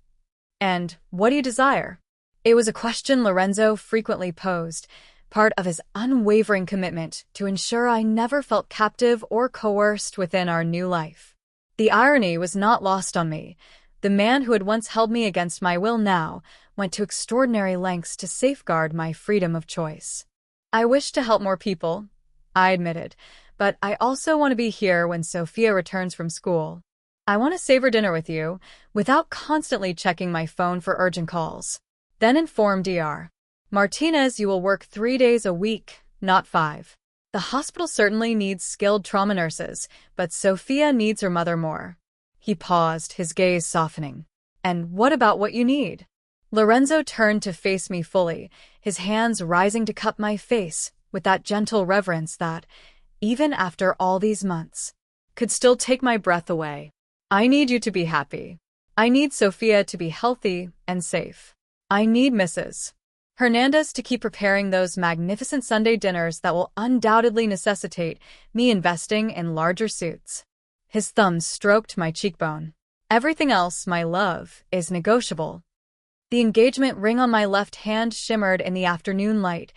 "And what do you desire?" It was a question Lorenzo frequently posed, part of his unwavering commitment to ensure I never felt captive or coerced within our new life. The irony was not lost on me. The man who had once held me against my will now went to extraordinary lengths to safeguard my freedom of choice. "I wish to help more people," I admitted, "but I also want to be here when Sophia returns from school. I want to savor dinner with you, without constantly checking my phone for urgent calls." Then informed Dr. "Martinez, you will work 3 days a week, not 5. The hospital certainly needs skilled trauma nurses, but Sophia needs her mother more." He paused, his gaze softening. "And what about what you need?" Lorenzo turned to face me fully, his hands rising to cup my face with that gentle reverence that, even after all these months, could still take my breath away. "I need you to be happy. I need Sophia to be healthy and safe. I need Mrs. Hernandez to keep preparing those magnificent Sunday dinners that will undoubtedly necessitate me investing in larger suits." His thumb stroked my cheekbone. "Everything else, my love, is negotiable." The engagement ring on my left hand shimmered in the afternoon light,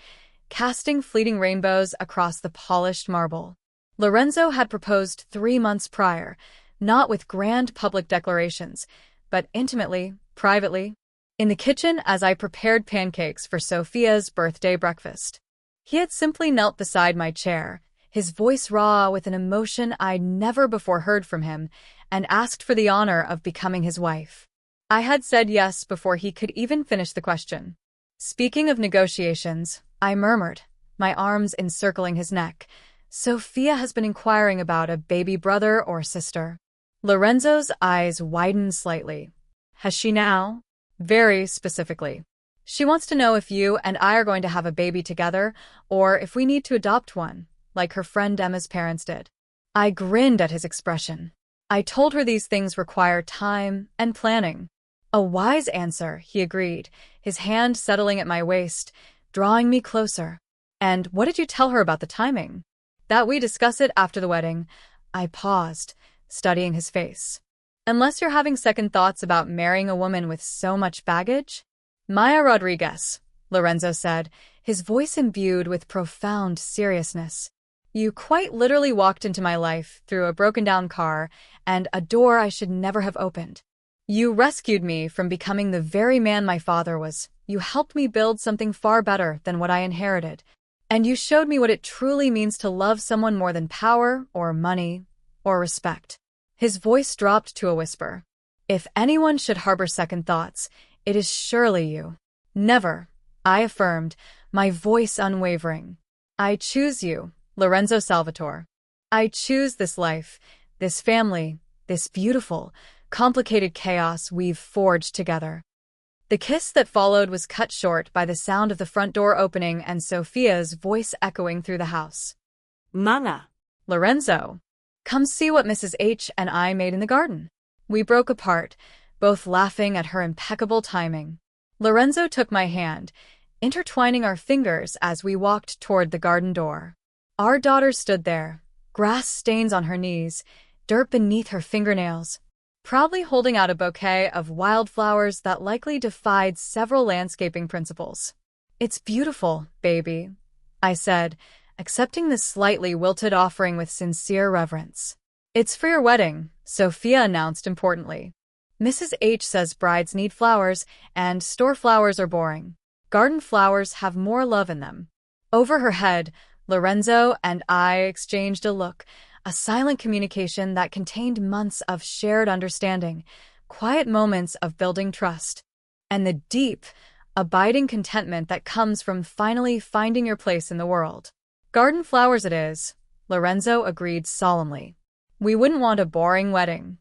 casting fleeting rainbows across the polished marble. Lorenzo had proposed 3 months prior, not with grand public declarations, but intimately, privately, in the kitchen as I prepared pancakes for Sophia's birthday breakfast. He had simply knelt beside my chair, his voice raw with an emotion I'd never before heard from him, and asked for the honor of becoming his wife. I had said yes before he could even finish the question. Speaking of negotiations, I murmured, my arms encircling his neck. Sophia has been inquiring about a baby brother or sister. Lorenzo's eyes widened slightly. Has she now? Very specifically. She wants to know if you and I are going to have a baby together, or if we need to adopt one, like her friend Emma's parents did. I grinned at his expression. I told her these things require time and planning. A wise answer, he agreed, his hand settling at my waist, drawing me closer. And what did you tell her about the timing? That we discuss it after the wedding. I paused, studying his face. Unless you're having second thoughts about marrying a woman with so much baggage? Maya Rodriguez, Lorenzo said, his voice imbued with profound seriousness. You quite literally walked into my life through a broken-down car and a door I should never have opened. You rescued me from becoming the very man my father was. You helped me build something far better than what I inherited. And you showed me what it truly means to love someone more than power or money or respect. His voice dropped to a whisper. If anyone should harbor second thoughts, it is surely you. Never, I affirmed, my voice unwavering. I choose you, Lorenzo Salvatore. I choose this life, this family, this beautiful, complicated chaos we've forged together. The kiss that followed was cut short by the sound of the front door opening and Sophia's voice echoing through the house. Mana. Lorenzo, come see what Mrs. H and I made in the garden. We broke apart, both laughing at her impeccable timing. Lorenzo took my hand, intertwining our fingers as we walked toward the garden door. Our daughter stood there, grass stains on her knees, dirt beneath her fingernails, proudly holding out a bouquet of wildflowers that likely defied several landscaping principles. It's beautiful, baby, I said, accepting the slightly wilted offering with sincere reverence. It's for your wedding, Sophia announced importantly. Mrs. H says brides need flowers, and store flowers are boring. Garden flowers have more love in them. Over her head, Lorenzo and I exchanged a look, a silent communication that contained months of shared understanding, quiet moments of building trust, and the deep, abiding contentment that comes from finally finding your place in the world. Garden flowers it is, Lorenzo agreed solemnly. We wouldn't want a boring wedding.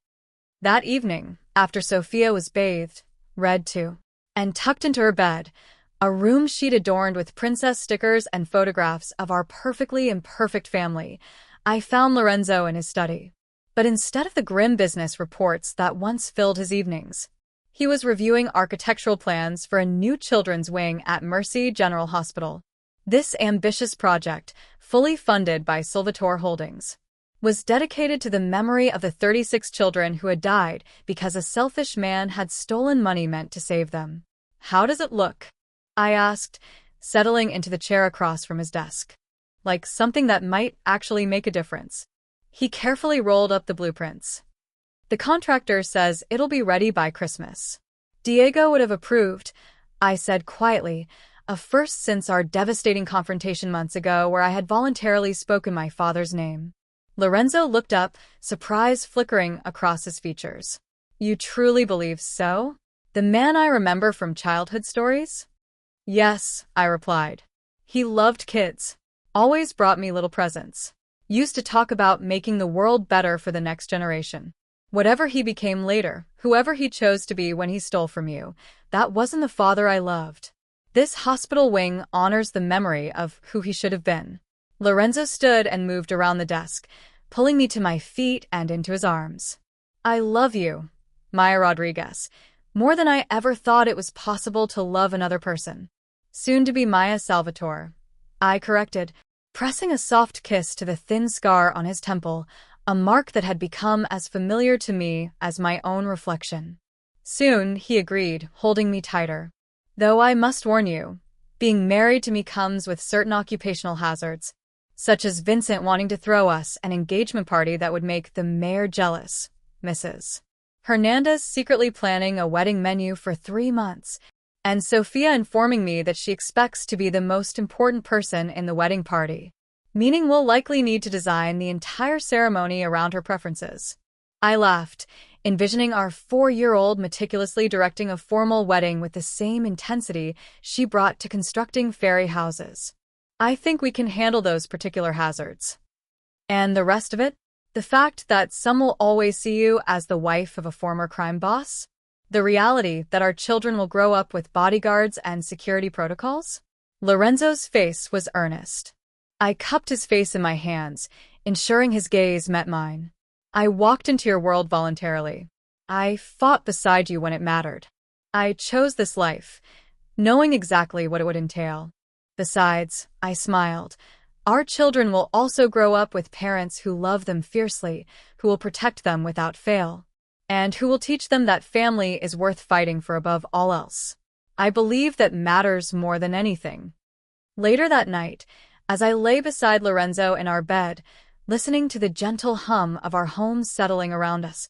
That evening, after Sophia was bathed, read to, and tucked into her bed, a room sheet adorned with princess stickers and photographs of our perfectly imperfect family, I found Lorenzo in his study. But instead of the grim business reports that once filled his evenings, he was reviewing architectural plans for a new children's wing at Mercy General Hospital. This ambitious project, fully funded by Salvatore Holdings, was dedicated to the memory of the 36 children who had died because a selfish man had stolen money meant to save them. How does it look? I asked, settling into the chair across from his desk. Like something that might actually make a difference. He carefully rolled up the blueprints. The contractor says it'll be ready by Christmas. Diego would have approved, I said quietly, a first since our devastating confrontation months ago where I had voluntarily spoken my father's name. Lorenzo looked up, surprise flickering across his features. You truly believe so? The man I remember from childhood stories? Yes, I replied. He loved kids. Always brought me little presents. Used to talk about making the world better for the next generation. Whatever he became later, whoever he chose to be when he stole from you, that wasn't the father I loved. This hospital wing honors the memory of who he should have been. Lorenzo stood and moved around the desk, pulling me to my feet and into his arms. I love you, Maya Rodriguez, more than I ever thought it was possible to love another person. Soon to be Maya Salvatore, I corrected, pressing a soft kiss to the thin scar on his temple, a mark that had become as familiar to me as my own reflection. Soon, he agreed, holding me tighter. Though I must warn you, being married to me comes with certain occupational hazards, such as Vincent wanting to throw us an engagement party that would make the mayor jealous, Mrs. Hernandez secretly planning a wedding menu for 3 months, and Sophia informing me that she expects to be the most important person in the wedding party, meaning we'll likely need to design the entire ceremony around her preferences. I laughed, envisioning our 4-year-old meticulously directing a formal wedding with the same intensity she brought to constructing fairy houses. I think we can handle those particular hazards. And the rest of it? The fact that some will always see you as the wife of a former crime boss? The reality that our children will grow up with bodyguards and security protocols? Lorenzo's face was earnest. I cupped his face in my hands, ensuring his gaze met mine. I walked into your world voluntarily. I fought beside you when it mattered. I chose this life, knowing exactly what it would entail. Besides, I smiled, our children will also grow up with parents who love them fiercely, who will protect them without fail, and who will teach them that family is worth fighting for above all else. I believe that matters more than anything. Later that night, as I lay beside Lorenzo in our bed, listening to the gentle hum of our home settling around us,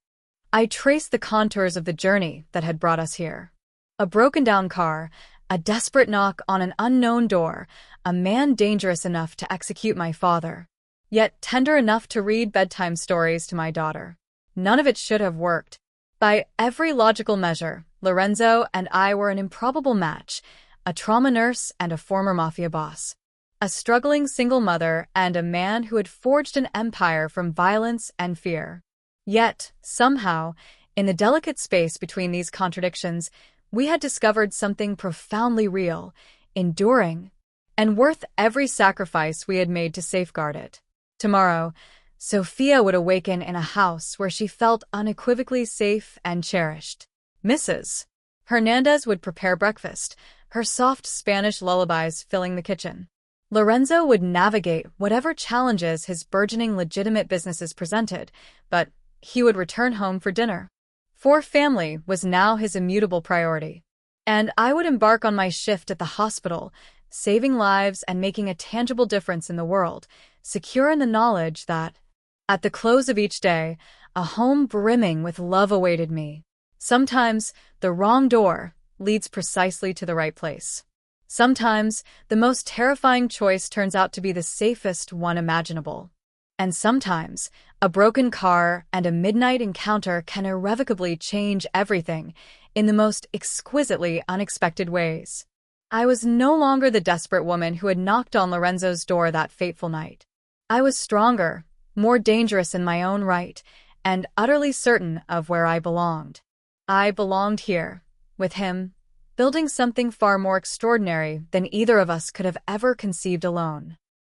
I traced the contours of the journey that had brought us here. A broken-down car, a desperate knock on an unknown door, a man dangerous enough to execute my father, yet tender enough to read bedtime stories to my daughter. None of it should have worked. By every logical measure, Lorenzo and I were an improbable match, a trauma nurse and a former mafia boss, a struggling single mother and a man who had forged an empire from violence and fear. Yet, somehow, in the delicate space between these contradictions, we had discovered something profoundly real, enduring, and worth every sacrifice we had made to safeguard it. Tomorrow, Sophia would awaken in a house where she felt unequivocally safe and cherished. Mrs. Hernandez would prepare breakfast, her soft Spanish lullabies filling the kitchen. Lorenzo would navigate whatever challenges his burgeoning legitimate businesses presented, but he would return home for dinner. For family was now his immutable priority. And I would embark on my shift at the hospital, saving lives and making a tangible difference in the world, secure in the knowledge that, at the close of each day, a home brimming with love awaited me. Sometimes, the wrong door leads precisely to the right place. Sometimes, the most terrifying choice turns out to be the safest one imaginable. And sometimes, a broken car and a midnight encounter can irrevocably change everything in the most exquisitely unexpected ways. I was no longer the desperate woman who had knocked on Lorenzo's door that fateful night. I was stronger, more dangerous in my own right, and utterly certain of where I belonged. I belonged here, with him, building something far more extraordinary than either of us could have ever conceived alone.